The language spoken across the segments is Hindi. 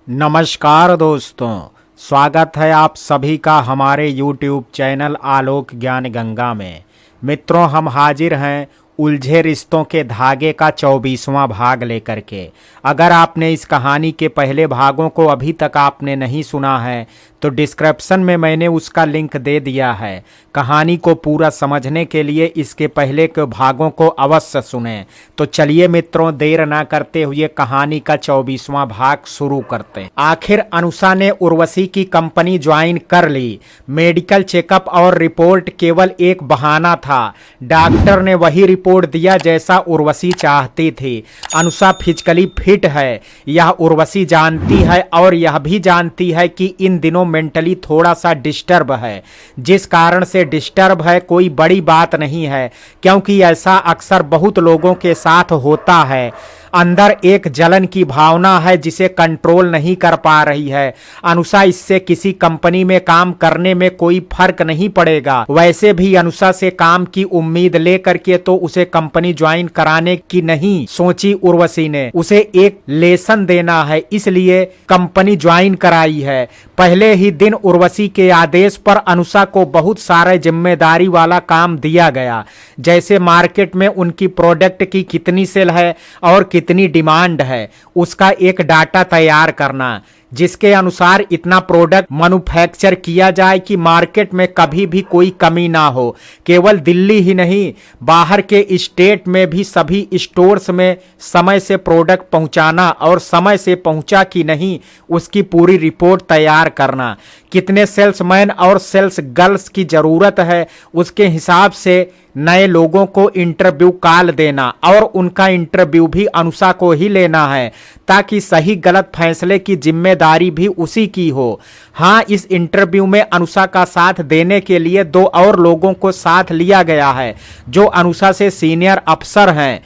नमस्कार दोस्तों, स्वागत है आप सभी का हमारे YouTube चैनल आलोक ज्ञान गंगा में। मित्रों, हम हाजिर हैं उलझे रिश्तों के धागे का 24वां भाग लेकर के। अगर आपने इस कहानी के पहले भागों को अभी तक आपने नहीं सुना है तो डिस्क्रिप्शन में मैंने उसका लिंक दे दिया है। कहानी को पूरा समझने के लिए इसके पहले के भागों को अवश्य सुनें। तो चलिए मित्रों, देर ना करते हुए कहानी का 24वां भाग शुरू करते हैं। आखिर अनुषा ने उर्वशी की कंपनी ज्वाइन कर ली। मेडिकल चेकअप और रिपोर्ट केवल एक बहाना था। डॉक्टर ने वही रिपोर्ट दिया जैसा उर्वशी चाहती थी। अनुषा फिजिकली फिट है, यह उर्वशी जानती है और यह भी जानती है कि इन दिनों मेंटली थोड़ा सा डिस्टर्ब है। जिस कारण से डिस्टर्ब है कोई बड़ी बात नहीं है, क्योंकि ऐसा अक्सर बहुत लोगों के साथ होता है। अंदर एक जलन की भावना है जिसे कंट्रोल नहीं कर पा रही है। अनुषा इससे किसी कंपनी में काम करने में कोई फर्क नहीं पड़ेगा। वैसे भी अनुषा से काम की उम्मीद लेकर के तो उसे कंपनी ज्वाइन कराने की नहीं सोची उर्वशी ने। उसे एक लेसन देना है, इसलिए कंपनी ज्वाइन कराई है। पहले ही दिन उर्वशी के आदेश पर अनुषा को बहुत सारे जिम्मेदारी वाला काम दिया गया, जैसे मार्केट में उनकी प्रोडक्ट की कितनी सेल है और कितनी डिमांड है, उसका एक डाटा तैयार करना, जिसके अनुसार इतना प्रोडक्ट मैन्युफैक्चर किया जाए कि मार्केट में कभी भी कोई कमी ना हो। केवल दिल्ली ही नहीं, बाहर के स्टेट में भी सभी स्टोर्स में समय से प्रोडक्ट पहुंचाना और समय से पहुंचा कि नहीं उसकी पूरी रिपोर्ट तैयार करना। कितने सेल्समैन और सेल्स गर्ल्स की जरूरत है, उसके हिसाब से नए लोगों को इंटरव्यू कॉल देना और उनका इंटरव्यू भी अनुषा को ही लेना है, ताकि सही गलत फैसले की जिम्मेदारी भी उसी की हो। हाँ, इस इंटरव्यू में अनुषा का साथ देने के लिए 2 और लोगों को साथ लिया गया है जो अनुषा से सीनियर अफसर हैं।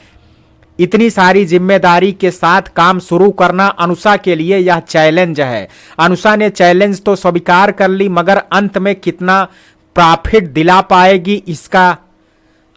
इतनी सारी जिम्मेदारी के साथ काम शुरू करना अनुषा के लिए यह चैलेंज है। अनुषा ने चैलेंज तो स्वीकार कर ली, मगर अंत में कितना प्रॉफिट दिला पाएगी इसका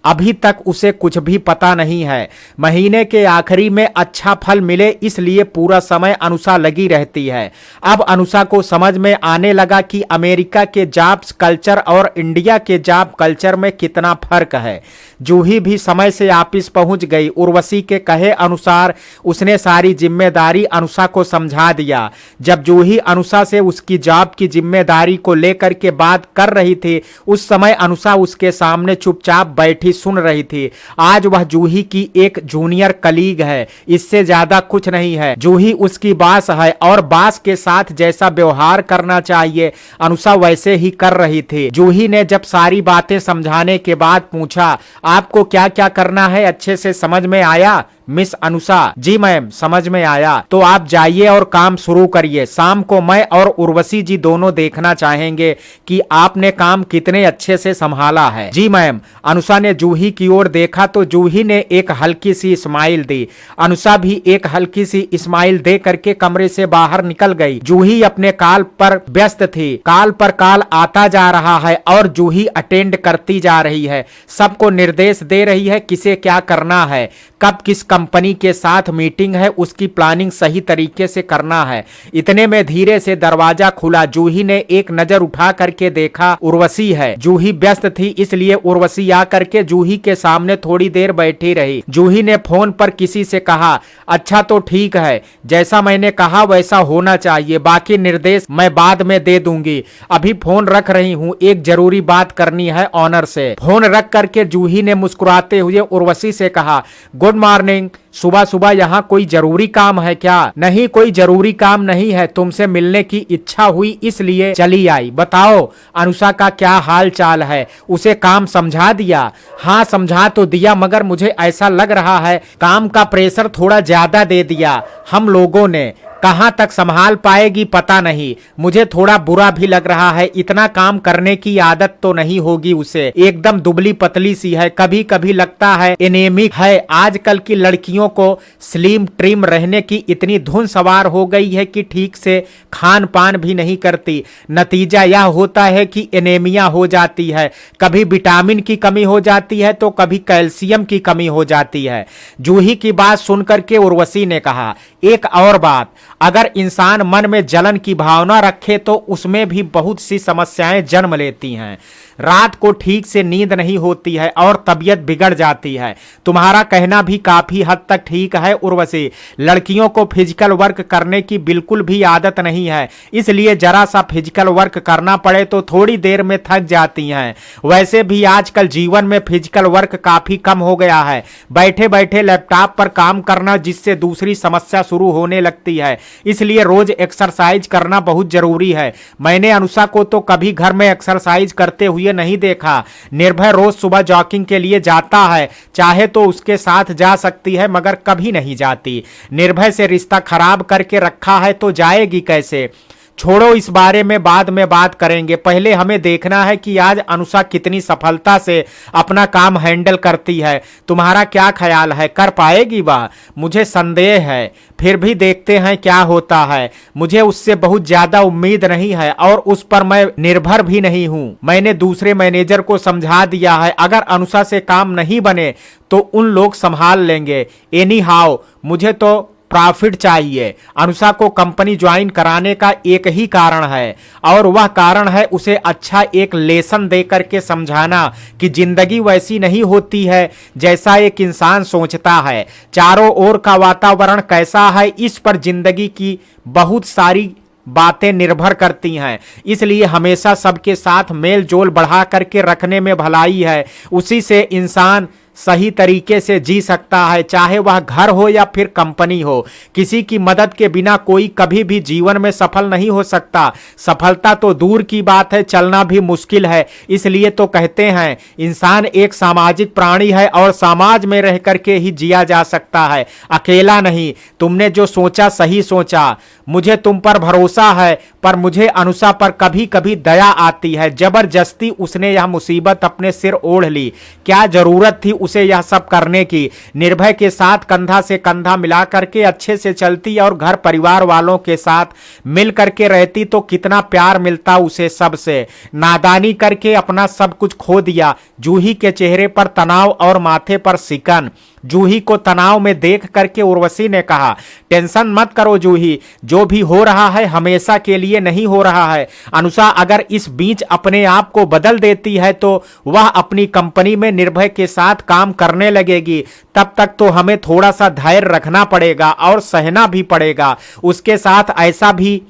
अभी तक उसे कुछ भी पता नहीं है। महीने के आखिरी में अच्छा फल मिले, इसलिए पूरा समय अनुषा लगी रहती है। अब अनुषा को समझ में आने लगा कि अमेरिका के जॉब्स कल्चर और इंडिया के जॉब कल्चर में कितना फर्क है। जूही भी समय से ऑफिस पहुंच गई। उर्वशी के कहे अनुसार उसने सारी जिम्मेदारी अनुषा को समझा दिया। जब जूही अनुषा से उसकी जॉब की जिम्मेदारी को लेकर के बात कर रही थी, उस समय अनुषा उसके सामने चुपचाप बैठी सुन रही थी। आज वह जूही की एक जूनियर कलीग है, इससे ज्यादा कुछ नहीं है। जूही उसकी बॉस है और बॉस के साथ जैसा व्यवहार करना चाहिए अनुषा वैसे ही कर रही थी। जूही ने जब सारी बातें समझाने के बाद पूछा, आपको क्या क्या करना है अच्छे से समझ में आया मिस अनुषा? जी मैम, समझ में आया। तो आप जाइए और काम शुरू करिए। शाम को मैं और उर्वशी जी दोनों देखना चाहेंगे कि आपने काम कितने अच्छे से संभाला है। जी मैम। अनुषा ने जूही की ओर देखा तो जूही ने एक हल्की सी स्माइल दी। अनुषा भी एक हल्की सी स्माइल दे करके कमरे से बाहर निकल गई। जूही अपने कॉल पर व्यस्त थी। कॉल पर कॉल आता जा रहा है और जूही अटेंड करती जा रही है। सबको निर्देश दे रही है किसे क्या करना है, कब किस कंपनी के साथ मीटिंग है, उसकी प्लानिंग सही तरीके से करना है। इतने में धीरे से दरवाजा खुला। जूही ने एक नजर उठा करके देखा, उर्वशी है। जूही व्यस्त थी, इसलिए उर्वशी आकर के जूही के सामने थोड़ी देर बैठी रही। जूही ने फोन पर किसी से कहा, अच्छा तो ठीक है, जैसा मैंने कहा वैसा होना चाहिए, बाकी निर्देश मैं बाद में दे दूंगी। अभी फोन रख रही हूँ, एक जरूरी बात करनी है ऑनर से। फोन रख करके जूही ने मुस्कुराते हुए उर्वशी से कहा, गुड मॉर्निंग। सुबह सुबह यहाँ कोई जरूरी काम है क्या? नहीं, कोई जरूरी काम नहीं है, तुमसे मिलने की इच्छा हुई इसलिए चली आई। बताओ अनुषा का क्या हाल चाल है? उसे काम समझा दिया? हाँ समझा तो दिया, मगर मुझे ऐसा लग रहा है काम का प्रेशर थोड़ा ज्यादा दे दिया हम लोगों ने। कहां तक संभाल पाएगी पता नहीं। मुझे थोड़ा बुरा भी लग रहा है, इतना काम करने की आदत तो नहीं होगी उसे। एकदम दुबली पतली सी है, कभी कभी लगता है एनेमिक है। आजकल की लड़कियों को स्लिम ट्रिम रहने की इतनी धुन सवार हो गई है कि ठीक से खान पान भी नहीं करती। नतीजा यह होता है कि एनेमिया हो जाती है, कभी विटामिन की कमी हो जाती है तो कभी कैल्शियम की कमी हो जाती है। जूही की बात सुनकर के उर्वशी ने कहा, एक और बात, अगर इंसान मन में जलन की भावना रखे तो उसमें भी बहुत सी समस्याएं जन्म लेती हैं। रात को ठीक से नींद नहीं होती है और तबीयत बिगड़ जाती है। तुम्हारा कहना भी काफी हद तक ठीक है उर्वशी। लड़कियों को फिजिकल वर्क करने की बिल्कुल भी आदत नहीं है, इसलिए जरा सा फिजिकल वर्क करना पड़े तो थोड़ी देर में थक जाती हैं। वैसे भी आजकल जीवन में फिजिकल वर्क काफी कम हो गया है। बैठे बैठे लैपटॉप पर काम करना, जिससे दूसरी समस्या शुरू होने लगती है। इसलिए रोज एक्सरसाइज करना बहुत जरूरी है। मैंने अनुषा को तो कभी घर में एक्सरसाइज करते हुए नहीं देखा। निर्भय रोज सुबह जॉगिंग के लिए जाता है, चाहे तो उसके साथ जा सकती है, मगर कभी नहीं जाती। निर्भय से रिश्ता खराब करके रखा है तो जाएगी कैसे? छोड़ो, इस बारे में बाद में बात करेंगे। पहले हमें देखना है कि आज अनुषा कितनी सफलता से अपना काम हैंडल करती है। तुम्हारा क्या ख्याल है, कर पाएगी वह? मुझे संदेह है, फिर भी देखते हैं क्या होता है। मुझे उससे बहुत ज्यादा उम्मीद नहीं है और उस पर मैं निर्भर भी नहीं हूं। मैंने दूसरे मैनेजर को समझा दिया है, अगर अनुषा से काम नहीं बने तो उन लोग संभाल लेंगे। एनी हाउ मुझे तो प्रॉफिट चाहिए। अनुषा को कंपनी ज्वाइन कराने का एक ही कारण है, और वह कारण है उसे अच्छा एक लेसन दे करके समझाना कि जिंदगी वैसी नहीं होती है जैसा एक इंसान सोचता है। चारों ओर का वातावरण कैसा है, इस पर जिंदगी की बहुत सारी बातें निर्भर करती हैं। इसलिए हमेशा सबके साथ मेल जोल बढ़ा करके रखने में भलाई है। उसी से इंसान सही तरीके से जी सकता है, चाहे वह घर हो या फिर कंपनी हो। किसी की मदद के बिना कोई कभी भी जीवन में सफल नहीं हो सकता। सफलता तो दूर की बात है, चलना भी मुश्किल है। इसलिए तो कहते हैं इंसान एक सामाजिक प्राणी है और समाज में रह करके ही जिया जा सकता है, अकेला नहीं। तुमने जो सोचा सही सोचा। मुझे तुम पर भरोसा है, पर मुझे अनुषा पर कभी कभी दया आती है। जबरदस्ती उसने यह मुसीबत अपने सिर ओढ़ ली। क्या जरूरत थी उसे यह सब करने की? निर्भय के साथ कंधा से कंधा मिला करके अच्छे से चलती और घर परिवार वालों के साथ मिल करके रहती तो कितना प्यार मिलता उसे सबसे। नादानी करके अपना सब कुछ खो दिया। जूही के चेहरे पर तनाव और माथे पर सिकन। जूही को तनाव में देख करके उर्वशी ने कहा, टेंशन मत करो जूही, जो भी हो रहा है हमेशा के लिए नहीं हो रहा है। अनुषा अगर इस बीच अपने आप को बदल देती है तो वह अपनी कंपनी में निर्भय के साथ काम करने लगेगी। तब तक तो हमें थोड़ा सा धैर्य रखना पड़ेगा और सहना भी पड़ेगा। उसके साथ ऐसा भी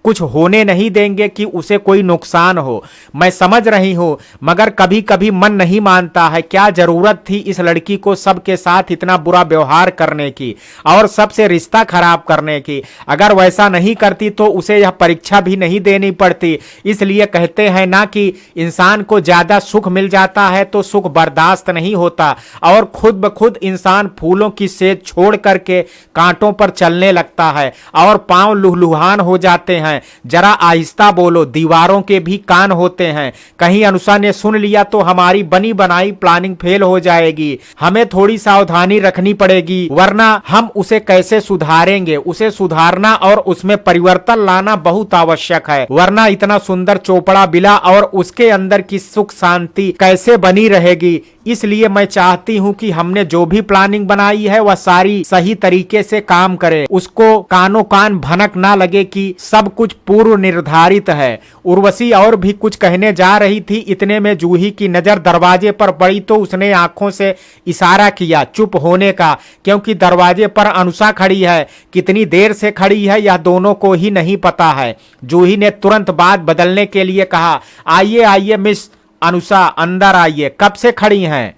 कुछ होने नहीं देंगे कि उसे कोई नुकसान हो। मैं समझ रही हूं, मगर कभी कभी मन नहीं मानता है। क्या जरूरत थी इस लड़की को सबके साथ इतना बुरा व्यवहार करने की और सबसे रिश्ता खराब करने की? अगर वैसा नहीं करती तो उसे यह परीक्षा भी नहीं देनी पड़ती। इसलिए कहते हैं ना कि इंसान को ज्यादा सुख मिल जाता है तो सुख बर्दाश्त नहीं होता और खुद ब खुद इंसान फूलों की सेज छोड़ करके कांटों पर चलने लगता है और पांव लुहलुहान हो जाते हैं। जरा आहिस्ता बोलो, दीवारों के भी कान होते हैं। कहीं अनुषा ने सुन लिया तो हमारी बनी बनाई प्लानिंग फेल हो जाएगी। हमें थोड़ी सावधानी रखनी पड़ेगी, वरना हम उसे कैसे सुधारेंगे? उसे सुधारना और उसमें परिवर्तन लाना बहुत आवश्यक है, वरना इतना सुंदर चोपड़ा बिला और उसके अंदर की सुख शांति कैसे बनी रहेगी? इसलिए मैं चाहती हूं कि हमने जो भी प्लानिंग बनाई है वह सारी सही तरीके से काम करे। उसको कानों कान भनक ना लगे कि सब कुछ पूर्व निर्धारित है। उर्वशी और भी कुछ कहने जा रही थी, इतने में जूही की नजर दरवाजे पर पड़ी तो उसने आंखों से इशारा किया चुप होने का, क्योंकि दरवाजे पर अनुषा खड़ी है। कितनी देर से खड़ी है यह दोनों को ही नहीं पता है। जूही ने तुरंत बात बदलने के लिए कहा, आइए आइए मिस अनुषा, अंदर आइए। कब से खड़ी हैं?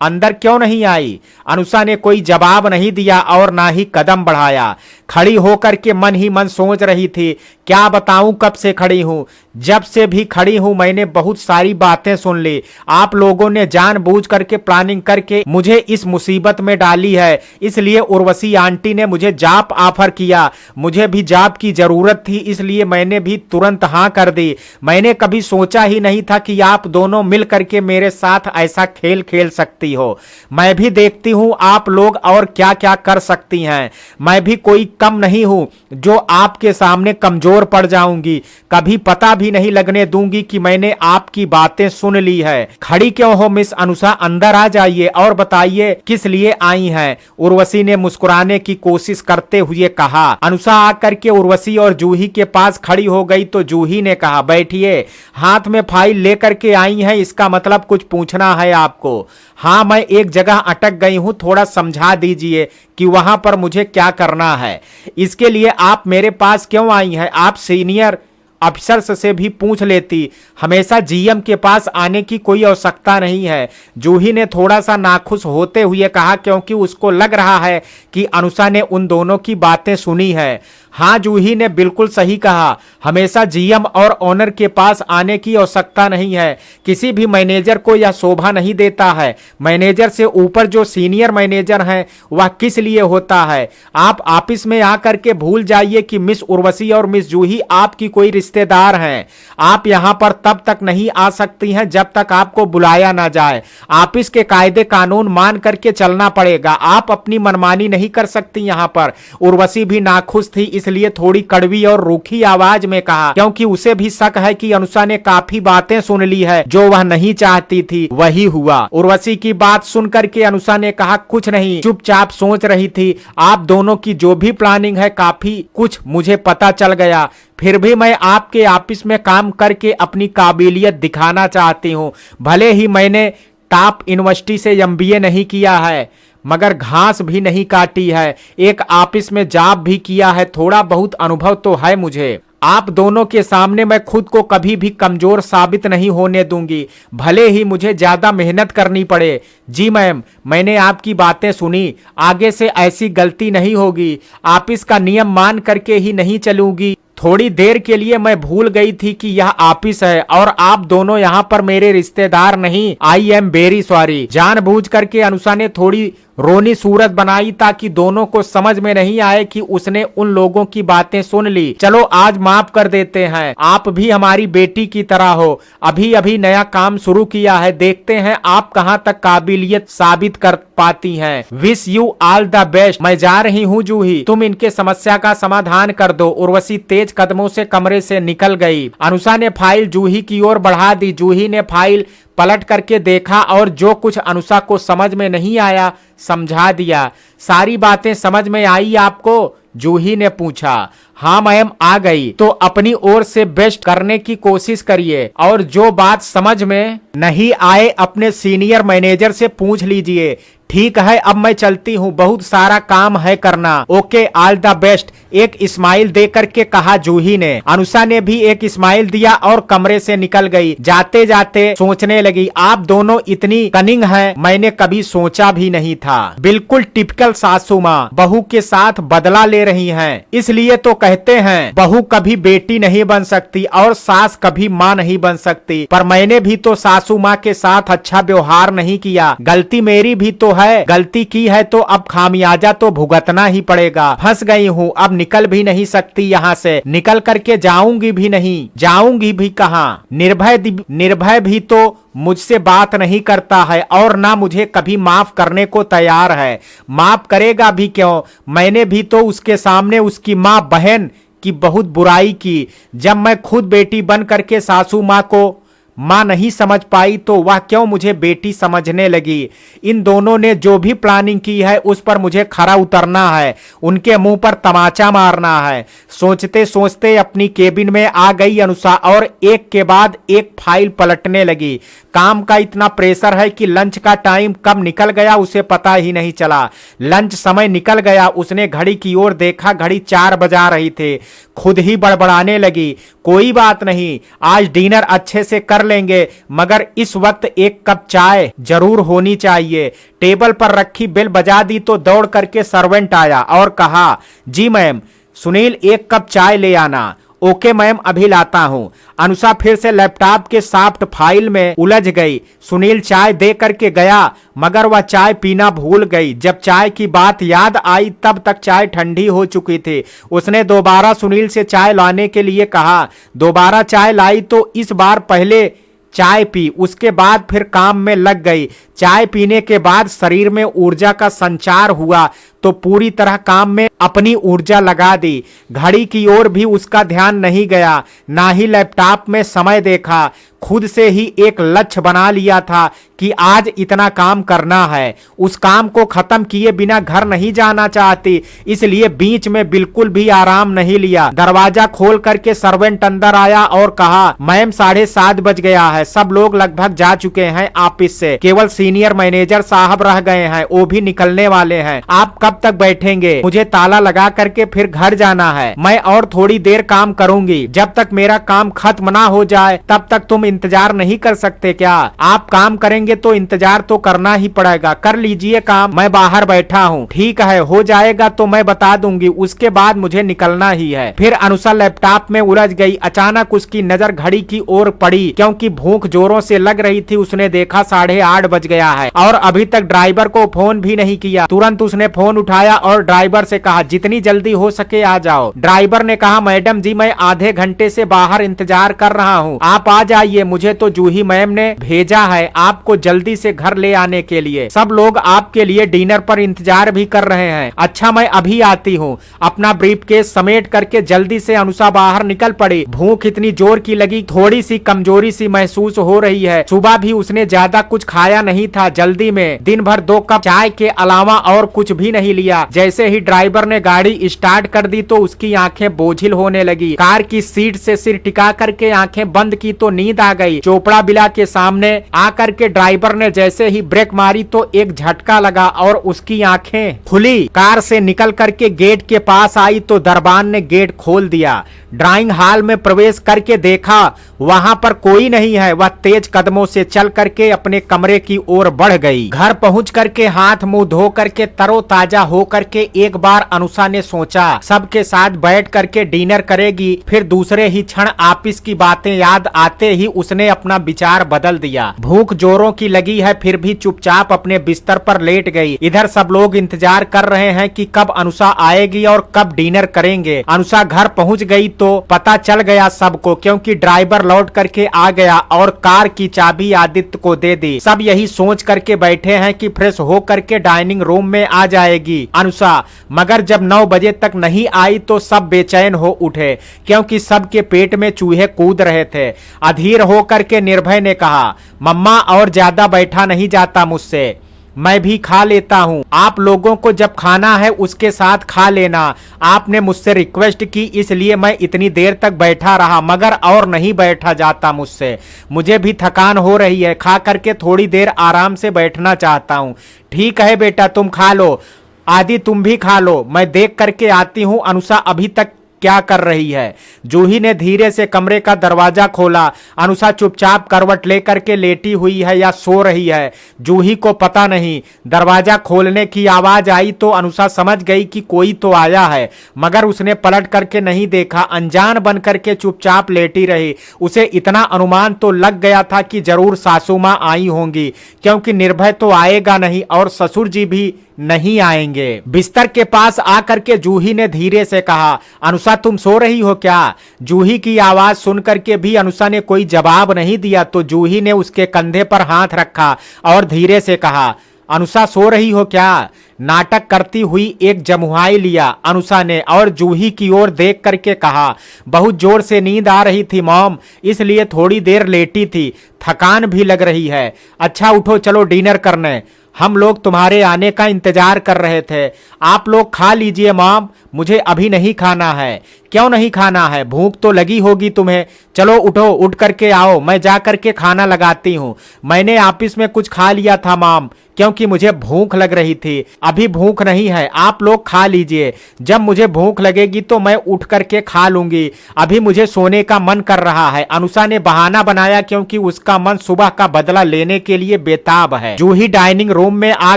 अंदर क्यों नहीं आई? अनुषा ने कोई जवाब नहीं दिया और ना ही कदम बढ़ाया। खड़ी होकर के मन ही मन सोच रही थी, क्या बताऊं कब से खड़ी हूं। जब से भी खड़ी हूं मैंने बहुत सारी बातें सुन ली। आप लोगों ने जानबूझ करके प्लानिंग करके मुझे इस मुसीबत में डाली है। इसलिए उर्वशी आंटी ने मुझे जॉब ऑफर किया। मुझे भी जॉब की जरूरत थी, इसलिए मैंने भी तुरंत हाँ कर दी। मैंने कभी सोचा ही नहीं था कि आप दोनों मिल करके मेरे साथ ऐसा खेल खेल सकती हो। मैं भी देखती हूं आप लोग और क्या क्या कर सकती हैं। मैं भी कोई कम नहीं हूं जो आपके सामने कमजोर पड़ जाऊंगी। कभी पता भी नहीं लगने दूंगी कि मैंने आपकी बातें सुन ली है। खड़ी क्यों हो मिस अनुषा, अंदर आ जाइए और बताइए किस लिए आई हैं? उर्वशी ने मुस्कुराने की कोशिश करते हुए कहा। अनुषा आकर के उर्वशी और जूही के पास खड़ी हो गई तो जूही ने कहा, बैठिए। हाथ में फाइल लेकर के आई हैं, इसका मतलब कुछ पूछना है आपको? हाँ, मैं एक जगह अटक गई हूं, थोड़ा समझा दीजिए कि वहां पर मुझे क्या करना है। इसके लिए आप मेरे पास क्यों आई हैं? आप सीनियर अफसर से भी पूछ लेती, हमेशा जीएम के पास आने की कोई आवश्यकता नहीं है। जूही ने थोड़ा सा नाखुश होते हुए कहा, क्योंकि उसको लग रहा है कि अनुषा ने उन दोनों की बातें सुनी है। हाँ, जूही ने बिल्कुल सही कहा, हमेशा जीएम और ओनर के पास आने की आवश्यकता नहीं है। किसी भी मैनेजर को यह शोभा नहीं देता है। मैनेजर से ऊपर जो सीनियर मैनेजर हैं वह किस लिए होता है? आप ऑफिस में आकर के भूल जाइए कि मिस उर्वशी और मिस जूही आपकी कोई रिश्तेदार हैं। आप यहां पर तब तक नहीं आ सकती हैं जब तक आपको बुलाया ना जाए। ऑफिस के कायदे कानून मान करके चलना पड़ेगा। आप अपनी मनमानी नहीं कर सकती यहां पर। उर्वशी भी नाखुश थी, इसलिए थोड़ी कड़वी और रूखी आवाज में कहा, क्योंकि उसे भी शक है कि अनुषा ने काफी बातें सुन ली है जो वह नहीं चाहती थी, वही हुआ। उर्वशी की बात सुनकर के अनुषा ने कहा, कुछ नहीं, चुपचाप सोच रही थी। आप दोनों की जो भी प्लानिंग है काफी कुछ मुझे पता चल गया। फिर भी मैं आपके ऑफिस में काम करके अपनी काबिलियत दिखाना चाहती हूँ। भले ही मैंने टॉप यूनिवर्सिटी से एमबीए नहीं किया है, मगर घास भी नहीं काटी है। एक ऑफिस में जॉब भी किया है, थोड़ा बहुत अनुभव तो है मुझे। आप दोनों के सामने मैं खुद को कभी भी कमजोर साबित नहीं होने दूंगी, भले ही मुझे ज्यादा मेहनत करनी पड़े। जी मैम, मैंने आपकी बातें सुनी, आगे से ऐसी गलती नहीं होगी। ऑफिस का नियम मान करके ही नहीं चलूंगी। थोड़ी देर के लिए मैं भूल गई थी कि यह ऑफिस है और आप दोनों यहाँ पर मेरे रिश्तेदार नहीं। I am very sorry. जानबूझ करके अनुषा ने थोड़ी रोनी सूरत बनाई ताकि दोनों को समझ में नहीं आए कि उसने उन लोगों की बातें सुन ली। चलो आज माफ कर देते हैं, आप भी हमारी बेटी की तरह हो। अभी अभी नया काम शुरू किया है, देखते हैं आप कहां तक काबिलियत साबित कर पाती हैं। Wish you all the best. मैं जा रही हूँ जूही, तुम इनके समस्या का समाधान कर दो। उर्वशी तेज कदमों से कमरे से निकल गई। अनुषा ने फाइल जूही की ओर बढ़ा दी। जूही ने फाइल पलट करके देखा और जो कुछ अनुषा को समझ में नहीं आया समझा दिया। सारी बातें समझ में आई आपको? जूही ने पूछा। हाँ मैम, आ गई। तो अपनी ओर से बेस्ट करने की कोशिश करिए और जो बात समझ में नहीं आए अपने सीनियर मैनेजर से पूछ लीजिए। ठीक है, अब मैं चलती हूँ, बहुत सारा काम है करना। Okay, all the best. एक स्माइल दे करके कहा जूही ने। अनुषा ने भी एक स्माइल दिया और कमरे से निकल गई। जाते जाते सोचने लगी, आप दोनों इतनी कनिंग हैं, मैंने कभी सोचा भी नहीं था। बिल्कुल टिपिकल सासू माँ बहू के साथ बदला ले रही हैं। इसलिए तो कहते हैं बहू कभी बेटी नहीं बन सकती और सास कभी माँ नहीं बन सकती। पर मैंने भी तो सासू माँ के साथ अच्छा व्यवहार नहीं किया। गलती मेरी भी तो है, गलती की है तो अब खामियाजा तो भुगतना ही पड़ेगा। फंस गई हूँ, अब निकल भी नहीं सकती यहाँ से। निकल करके जाऊंगी भी नहीं। जाऊंगी भी कहाँ? निर्भय भी तो मुझसे बात नहीं करता है और ना मुझे कभी माफ करने को तैयार है। माफ करेगा भी क्यों? मैंने भी तो उसके सामने उसकी माँ बहन की बहुत बुराई की। जब मैं खुद बेटी बन करके सासू माँ को माँ नहीं समझ पाई तो वह क्यों मुझे बेटी समझने लगी। इन दोनों ने जो भी प्लानिंग की है उस पर मुझे खरा उतरना है, उनके मुंह पर तमाचा मारना है। सोचते सोचते अपनी केबिन में आ गई अनुषा और एक के बाद एक फाइल पलटने लगी। काम का इतना प्रेशर है कि लंच का टाइम कब निकल गया उसे पता ही नहीं चला। लंच समय निकल गया, उसने घड़ी की ओर देखा, घड़ी 4 बजा रही थे। खुद ही बड़बड़ाने लगी, कोई बात नहीं, आज डिनर अच्छे से कर लेंगे, मगर इस वक्त एक कप चाय जरूर होनी चाहिए। टेबल पर रखी बेल बजा दी तो दौड़ करके सर्वेंट आया और कहा, जी मैम, सुनील एक कप चाय ले आना। ओके मैम, अभी लाता हूं। अनुषा फिर से लैपटॉप के सॉफ्ट फाइल में उलझ गई। सुनील चाय दे करके गया मगर वह चाय पीना भूल गई। जब चाय की बात याद आई तब तक चाय ठंडी हो चुकी थी। उसने दोबारा सुनील से चाय लाने के लिए कहा। दोबारा चाय लाई तो इस बार पहले चाय पी, उसके बाद फिर काम में लग गई। चाय पीने के बाद शरीर में ऊर्जा का संचार हुआ तो पूरी तरह काम में अपनी ऊर्जा लगा दी। घड़ी की ओर भी उसका ध्यान नहीं गया, ना ही लैपटॉप में समय देखा। खुद से ही एक लक्ष्य बना लिया था कि आज इतना काम करना है। उस काम को खत्म किए बिना घर नहीं जाना चाहती, इसलिए बीच में बिल्कुल भी आराम नहीं लिया। दरवाजा खोल करके सर्वेंट अंदर आया और कहा, मैम 7:30 बज गया है, सब लोग लगभग जा चुके हैं ऑफिस से, केवल सीनियर मैनेजर साहब रह गए हैं, वो भी निकलने वाले हैं। आप कब तक बैठेंगे? मुझे ताला लगा करके फिर घर जाना है। मैं और थोड़ी देर काम करूंगी, जब तक मेरा काम खत्म ना हो जाए तब तक तुम इंतजार नहीं कर सकते क्या? आप काम करेंगे तो इंतजार तो करना ही पड़ेगा, कर लीजिए काम, मैं बाहर बैठा हूँ। ठीक है, हो जाएगा तो मैं बता दूंगी, उसके बाद मुझे निकलना ही है। फिर अनुषा लैपटॉप में उलझ गई। अचानक उसकी नजर घड़ी की ओर पड़ी, क्योंकि भूख जोरों से लग रही थी। उसने देखा 8:30 बज गया है और अभी तक ड्राइवर को फोन भी नहीं किया। तुरंत उसने फोन उठाया और ड्राइवर से कहा, जितनी जल्दी हो सके आ जाओ। ड्राइवर ने कहा, मैडम जी मैं आधे घंटे से बाहर इंतजार कर रहा हूँ, आप आ जाइए, मुझे तो जूही मैम ने भेजा है आपको जल्दी से घर ले आने के लिए। सब लोग आपके लिए डिनर पर इंतजार भी कर रहे हैं। अच्छा मैं अभी आती हूँ। अपना ब्रीफकेस समेट करके जल्दी से अनुषा बाहर निकल पड़ी। भूख इतनी जोर की लगी, थोड़ी सी कमजोरी सी महसूस हो रही है। सुबह भी उसने ज्यादा कुछ खाया नहीं था। जल्दी में दिन भर 2 कप चाय के अलावा और कुछ भी नहीं लिया। जैसे ही ड्राइवर ने गाड़ी स्टार्ट कर दी तो उसकी आंखें बोझिल होने लगी। कार की सीट से सिर टिका करके आंखें बंद की तो नींद आ गई। चोपड़ा बिला के सामने आकर के ड्राइवर ने जैसे ही ब्रेक मारी तो एक झटका लगा और उसकी आंखें खुली। कार से निकल करके गेट के पास आई तो दरबान ने गेट खोल दिया। ड्राइंग हॉल में प्रवेश करके देखा वहां पर कोई नहीं है। वह तेज कदमों से चल करके अपने कमरे की ओर बढ़ गई। घर पहुंच करके हाथ मुंह धो करके तरोताजा हो करके एक बार अनुषा ने सोचा सबके साथ बैठ करके डिनर करेगी। फिर दूसरे ही क्षण ऑफिस की बातें याद आते ही उसने अपना विचार बदल दिया। भूख जोरों की लगी है फिर भी चुपचाप अपने बिस्तर पर लेट गई। इधर सब लोग इंतजार कर रहे हैं कि कब अनुषा आएगी और कब डिनर करेंगे। अनुषा घर पहुंच गई तो पता चल गया सबको, क्योंकि ड्राइवर लौट करके आ गया और कार की चाबी आदित्य को दे दी। सब यही सोच करके बैठे हैं कि फ्रेश हो करके डाइनिंग रूम में आ जाएगी अनुषा, मगर जब 9 बजे तक नहीं आई तो सब बेचैन हो उठे, क्योंकि सबके पेट में चूहे कूद रहे थे। अधीर हो करके निर्भय ने कहा, मम्मा और ज्यादा बैठा नहीं जाता मुझसे, मैं भी खा लेता हूँ। आप लोगों को जब खाना है उसके साथ खा लेना। आपने मुझसे रिक्वेस्ट की इसलिए मैं इतनी देर तक बैठा रहा, मगर और नहीं बैठा जाता मुझसे, मुझे भी थकान हो रही है, खा करके थोड़ी देर आराम से बैठना चाहता हूँ। ठीक है बेटा तुम खा लो, आदि तुम भी खा लो, मैं देख करके आती हूँ अनुषा अभी तक क्या कर रही है। जूही ने धीरे से कमरे का दरवाजा खोला। अनुषा चुपचाप करवट लेकर के लेटी हुई है या सो रही है, जूही को पता नहीं। दरवाजा खोलने की आवाज आई तो अनुषा समझ गई कि कोई तो आया है, मगर उसने पलट करके नहीं देखा। अनजान बन करके चुपचाप लेटी रही। उसे इतना अनुमान तो लग गया था कि जरूर सासू मां आई होंगी, क्योंकि निर्भय तो आएगा नहीं और ससुर जी भी नहीं आएंगे। बिस्तर के पास आकर के जूही ने धीरे से कहा, अनुषा तुम सो रही हो क्या? जूही की आवाज सुनकर के भी अनुषा ने कोई जवाब नहीं दिया तो जूही ने उसके कंधे पर हाथ रखा और धीरे से कहा, अनुषा सो रही हो क्या? नाटक करती हुई एक जमुहाई लिया अनुषा ने और जूही की ओर देख करके कहा, बहुत जोर से नींद आ रही थी मॉम, इसलिए थोड़ी देर लेटी थी, थकान भी लग रही है। अच्छा उठो चलो डिनर करने, हम लोग तुम्हारे आने का इंतजार कर रहे थे। आप लोग खा लीजिए मॉम, मुझे अभी नहीं खाना है। क्यों नहीं खाना है? भूख तो लगी होगी तुम्हें। चलो उठो, उठ करके आओ, मैं जा करके खाना लगाती हूँ। मैंने ऑफिस में कुछ खा लिया था मॉम, क्योंकि मुझे भूख लग रही थी। अभी भूख नहीं है, आप लोग खा लीजिए, जब मुझे भूख लगेगी तो मैं उठ करके खा लूंगी। अभी मुझे सोने का मन कर रहा है। अनुषा ने बहाना बनाया क्योंकि उसका मन सुबह का बदला लेने के लिए बेताब है। जूही डाइनिंग रूम में आ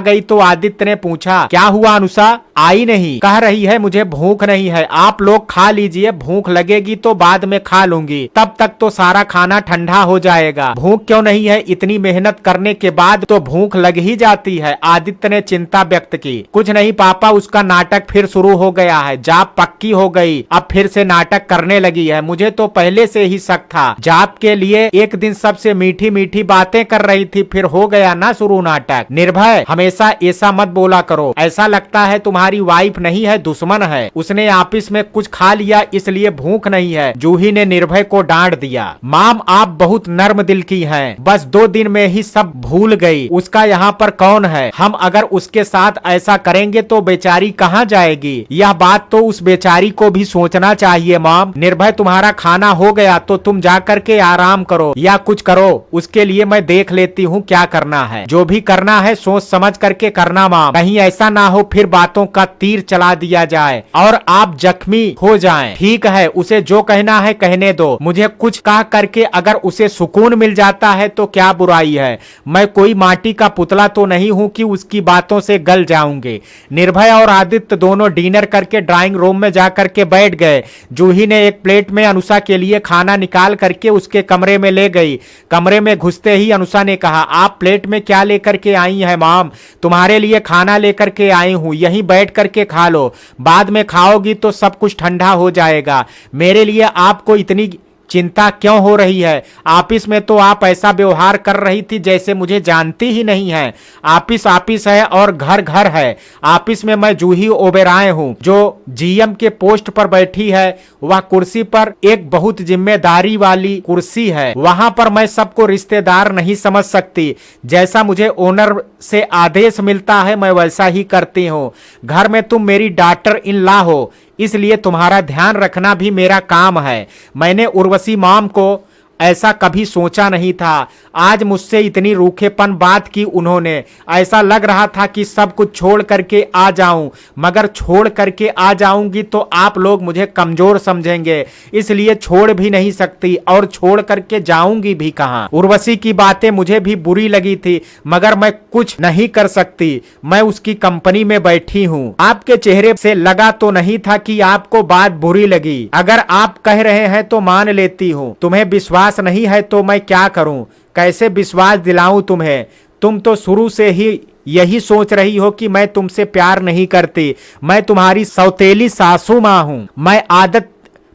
गई तो आदित्य ने पूछा, क्या हुआ अनुषा, आई नहीं? कह रही है मुझे भूख नहीं है, आप लोग खा लीजिए, भूख लगेगी तो बाद में खा लूंगी, तब तक तो सारा खाना ठंडा हो जाएगा। भूख क्यों नहीं है? इतनी मेहनत करने के बाद तो भूख लग ही जाती है। आदित्य ने चिंता व्यक्त की। कुछ नहीं पापा, उसका नाटक फिर शुरू हो गया है, जाप पक्की हो गई, अब फिर से नाटक करने लगी है। मुझे तो पहले से ही शक था। जाप के लिए एक दिन सबसे मीठी मीठी बातें कर रही थी, फिर हो गया ना शुरू नाटक। निर्भय हमेशा ऐसा मत बोला करो, ऐसा लगता है तुम्हारे तुम्हारी वाइफ नहीं है, दुश्मन है। उसने ऑफिस में कुछ खा लिया इसलिए भूख नहीं है। जूही ने निर्भय को डांट दिया। माम, आप बहुत नर्म दिल की हैं, बस 2 दिन में ही सब भूल गई। उसका यहाँ पर कौन है? हम अगर उसके साथ ऐसा करेंगे तो बेचारी कहाँ जाएगी? यह बात तो उस बेचारी को भी सोचना चाहिए। माम, निर्भय तुम्हारा खाना हो गया तो तुम जा करके आराम करो या कुछ करो, उसके लिए मैं देख लेती हूँ क्या करना है। जो भी करना है सोच समझ करके करना माम, कहीं ऐसा ना हो फिर बातों का तीर चला दिया जाए और आप जख्मी हो जाएं। ठीक है, उसे जो कहना है कहने दो। मुझे कुछ कह करके अगर उसे सुकून मिल जाता है तो क्या बुराई है। मैं कोई माटी का पुतला तो नहीं हूँ कि उसकी बातों से गल जाऊंगे। निर्भय और आदित्य दोनों डिनर करके ड्राइंग रूम में जाकर के बैठ गए। जूही ने एक प्लेट में अनुषा के लिए खाना निकाल करके उसके कमरे में ले गई। कमरे में घुसते ही अनुषा ने कहा, आप प्लेट में क्या लेकर के आई हैं माम? तुम्हारे लिए खाना लेकर के आई हूँ, यहीं बैठ करके खा लो। बाद में खाओगी तो सब कुछ ठंडा हो जाएगा। मेरे लिए आपको इतनी चिंता क्यों हो रही है? ऑफिस में तो आप ऐसा व्यवहार कर रही थी जैसे मुझे जानती ही नहीं है। ऑफिस ऑफिस है और घर घर है। ऑफिस में मैं जूही ओबेरॉय हूँ जो जीएम के पोस्ट पर बैठी है। वह कुर्सी पर एक बहुत जिम्मेदारी वाली कुर्सी है। वहां पर मैं सबको रिश्तेदार नहीं समझ सकती। जैसा मुझे ओनर से आदेश मिलता है मैं वैसा ही करती हूँ। घर में तुम मेरी डॉटर इन लॉ हो, इसलिए तुम्हारा ध्यान रखना भी मेरा काम है। मैंने उर्वशी माम को ऐसा कभी सोचा नहीं था। आज मुझसे इतनी रूखेपन बात की उन्होंने। ऐसा लग रहा था कि सब कुछ छोड़ करके आ जाऊं, मगर छोड़ करके आ जाऊंगी तो आप लोग मुझे कमजोर समझेंगे, इसलिए छोड़ भी नहीं सकती और छोड़ करके जाऊंगी भी कहां। उर्वशी की बातें मुझे भी बुरी लगी थी मगर मैं कुछ नहीं कर सकती। मैं उसकी कंपनी में बैठी हूं। आपके चेहरे से लगा तो नहीं था कि आपको बात बुरी लगी। अगर आप कह रहे हैं तो मान लेती हूं। तुम्हें विश्वास नहीं है तो मैं क्या करूं? कैसे विश्वास दिलाऊं तुम्हें? तुम तो शुरू से ही यही सोच रही हो कि मैं तुमसे प्यार नहीं करती। मैं तुम्हारी सौतेली सासू माँ हूं।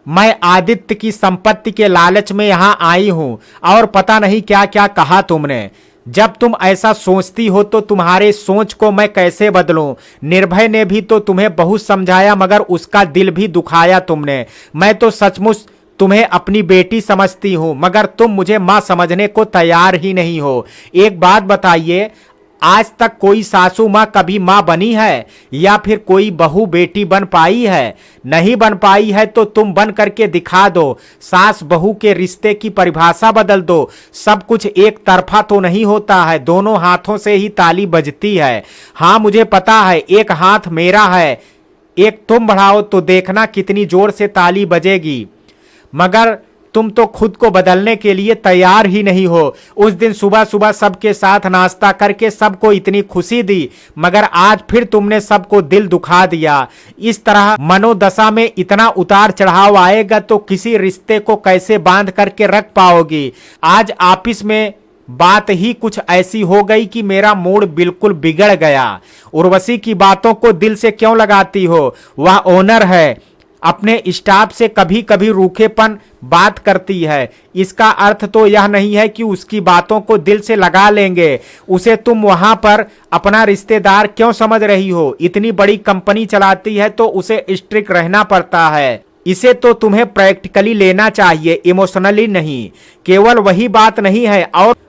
मैं आदित्य की संपत्ति के लालच में यहां आई हूं और पता नहीं क्या क्या कहा तुमने। जब तुम ऐसा सोचती हो तो तुम्हारे सोच को मैं कैसे बदलूं? निर्भय ने भी तो तुम्हें बहुत समझाया मगर उसका दिल भी दुखाया तुमने। मैं तो सचमुच तुम्हें अपनी बेटी समझती हूं मगर तुम मुझे मां समझने को तैयार ही नहीं हो। एक बात बताइए, आज तक कोई सासू मां कभी मां बनी है या फिर कोई बहू बेटी बन पाई है? नहीं बन पाई है तो तुम बन करके दिखा दो। सास बहू के रिश्ते की परिभाषा बदल दो। सब कुछ एक तरफा तो नहीं होता है, दोनों हाथों से ही ताली बजती है। हाँ मुझे पता है, एक हाथ मेरा है, एक तुम बढ़ाओ तो देखना कितनी जोर से ताली बजेगी। मगर तुम तो खुद को बदलने के लिए तैयार ही नहीं हो। उस दिन सुबह सुबह सबके साथ नाश्ता करके सबको इतनी खुशी दी मगर आज फिर तुमने सबको दिल दुखा दिया। इस तरह मनोदशा में इतना उतार चढ़ाव आएगा तो किसी रिश्ते को कैसे बांध करके रख पाओगी? आज ऑफिस में बात ही कुछ ऐसी हो गई कि मेरा मूड बिल्कुल बिगड़ गया। उर्वशी की बातों को दिल से क्यों लगाती हो? वह ओनर है, अपने स्टाफ से कभी कभी रूखेपन बात करती है। इसका अर्थ तो यह नहीं है कि उसकी बातों को दिल से लगा लेंगे। उसे तुम वहां पर अपना रिश्तेदार क्यों समझ रही हो? इतनी बड़ी कंपनी चलाती है तो उसे स्ट्रिक्ट रहना पड़ता है। इसे तो तुम्हें प्रैक्टिकली लेना चाहिए, इमोशनली नहीं। केवल वही बात नहीं है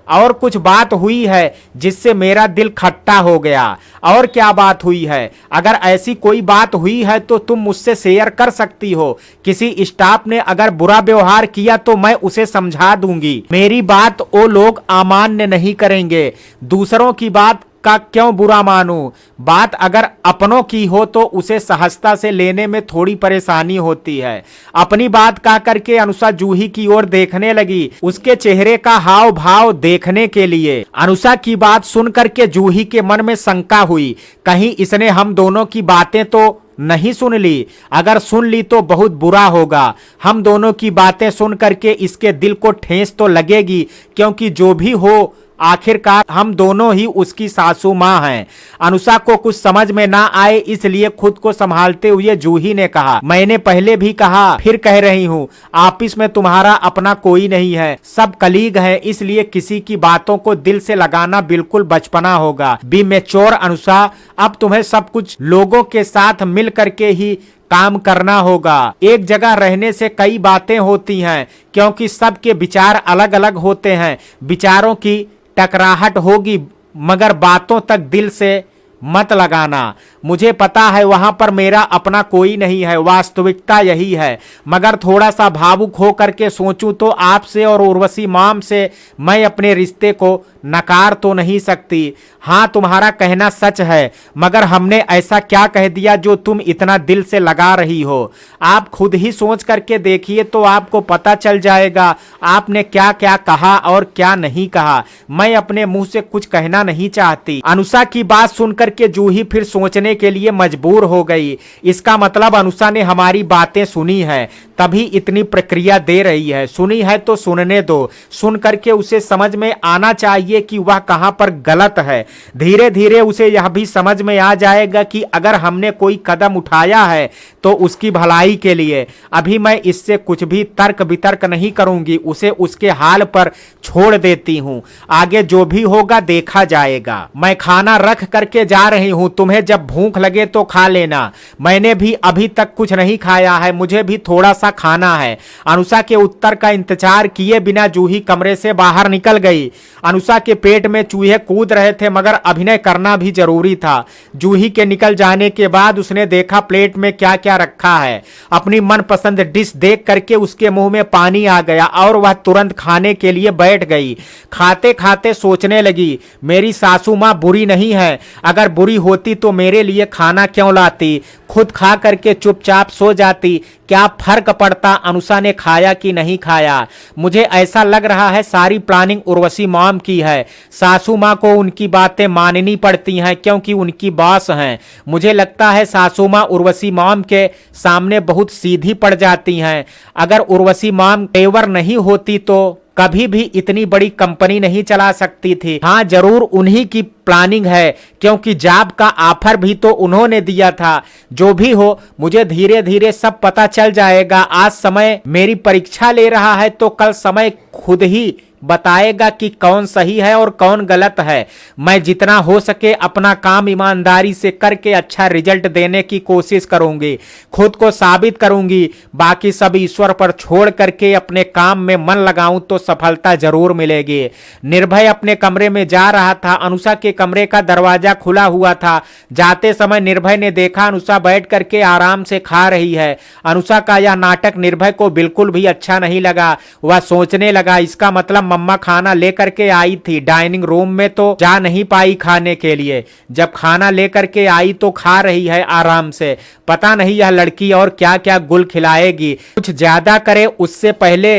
और कुछ बात हुई है जिससे मेरा दिल खट्टा हो गया। और क्या बात हुई है? अगर ऐसी कोई बात हुई है तो तुम मुझसे शेयर कर सकती हो। किसी स्टाफ ने अगर बुरा व्यवहार किया तो मैं उसे समझा दूंगी। मेरी बात वो लोग अमान्य नहीं करेंगे। दूसरों की बात का क्यों बुरा मानूं? बात अगर अपनों की हो तो उसे सहजता से लेने में थोड़ी परेशानी होती है। अपनी बात कह करके अनुषा जूही की ओर देखने लगी, उसके चेहरे का हाव भाव देखने के लिए। अनुषा की बात सुन करके जूही के मन में शंका हुई, कहीं इसने हम दोनों की बातें तो नहीं सुन ली। अगर सुन ली तो बहुत बुरा होगा। हम दोनों की बातें सुन करके इसके दिल को ठेस तो लगेगी, क्योंकि जो भी हो आखिरकार हम दोनों ही उसकी सासू माँ हैं। अनुषा को कुछ समझ में ना आए इसलिए खुद को संभालते हुए जूही ने कहा, मैंने पहले भी कहा फिर कह रही हूँ, ऑफिस में तुम्हारा अपना कोई नहीं है, सब कलीग है, इसलिए किसी की बातों को दिल से लगाना बिल्कुल बचपना होगा। बी मैच्योर अनुषा, अब तुम्हें सब कुछ लोगों के साथ मिल करके ही काम करना होगा। एक जगह रहने से कई बातें होती हैं, क्योंकि सबके विचार अलग अलग होते हैं। विचारों की टकराहट होगी मगर बातों तक दिल से मत लगाना। मुझे पता है वहां पर मेरा अपना कोई नहीं है, वास्तविकता यही है, मगर थोड़ा सा भावुक हो करके सोचूं तो आपसे और उर्वशी मॉम से मैं अपने रिश्ते को नकार तो नहीं सकती। हाँ, तुम्हारा कहना सच है, मगर हमने ऐसा क्या कह दिया जो तुम इतना दिल से लगा रही हो? आप खुद ही सोच करके देखिए तो आपको पता चल जाएगा आपने क्या क्या कहा और क्या नहीं कहा। मैं अपने मुंह से कुछ कहना नहीं चाहती। अनुषा की बात सुनकर के जूही फिर सोचने के लिए मजबूर हो गई। इसका मतलब अनुषा ने हमारी बातें सुनी है, तभी इतनी प्रक्रिया दे रही है। सुनी है तो सुनने दो, सुन करके उसे समझ में आना चाहिए कि वह कहां पर गलत है। धीरे धीरे उसे यह भी समझ में आ जाएगा कि अगर हमने कोई कदम उठाया है तो उसकी भलाई के लिए। अभी मैं इससे कुछ भी तर्क वितर्क नहीं करूंगी, उसे उसके हाल पर छोड़ देती हूं। आगे जो भी होगा देखा जाएगा। मैं खाना रख करके जा रही हूं, तुम्हें जब भूख लगे तो खा लेना। मैंने भी अभी तक कुछ नहीं खाया है, मुझे भी थोड़ा सा खाना है। अनुषा के उत्तर का इंतजार किए बिना जूही कमरे से बाहर निकल गई। अनुषा के पेट में चूहे कूद रहे थे मगर अभिनय करना भी जरूरी था। जूही के निकल जाने के बाद उसने देखा प्लेट में क्या क्या रखा है। अपनी मनपसंद डिश देख करके उसके मुंह में पानी आ गया और वह तुरंत खाने के लिए बैठ गई। खाते खाते सोचने लगी, मेरी सासू माँ बुरी नहीं है, अगर बुरी होती तो मेरे लिए खाना क्यों लाती, खुद खा करके चुपचाप सो जाती। क्या फर्क पड़ता अनुषा ने खाया कि नहीं खाया। मुझे ऐसा लग रहा है सारी प्लानिंग उर्वशी मॉम की है। सासू माँ को उनकी बातें माननी पड़ती हैं क्योंकि उनकी बॉस हैं। मुझे लगता है सासू माँ उर्वशी मॉम के सामने बहुत सीधी पड़ जाती हैं। अगर उर्वशी मॉम तेवर नहीं होती तो कभी भी इतनी बड़ी कंपनी नहीं चला सकती थी। हाँ, जरूर उन्हीं की प्लानिंग है क्योंकि जॉब का ऑफर भी तो उन्होंने दिया था। जो भी हो, मुझे धीरे धीरे सब पता चल जाएगा। आज समय मेरी परीक्षा ले रहा है तो कल समय खुद ही बताएगा कि कौन सही है और कौन गलत है। मैं जितना हो सके अपना काम ईमानदारी से करके अच्छा रिजल्ट देने की कोशिश करूंगी, खुद को साबित करूंगी। बाकी सब ईश्वर पर छोड़ करके अपने काम में मन लगाऊं तो सफलता जरूर मिलेगी। निर्भय अपने कमरे में जा रहा था। अनुषा के कमरे का दरवाजा खुला हुआ था। जाते समय निर्भय ने देखा अनुषा बैठ करके आराम से खा रही है। अनुषा का यह नाटक निर्भय को बिल्कुल भी अच्छा नहीं लगा। वह सोचने लगा, इसका मतलब मम्मा खाना लेकर के आई थी, डाइनिंग रूम में तो जा नहीं पाई खाने के लिए। जब खाना लेकर के आई तो खा रही है आराम से। पता नहीं यह लड़की और क्या क्या गुल खिलाएगी। कुछ ज्यादा करे उससे पहले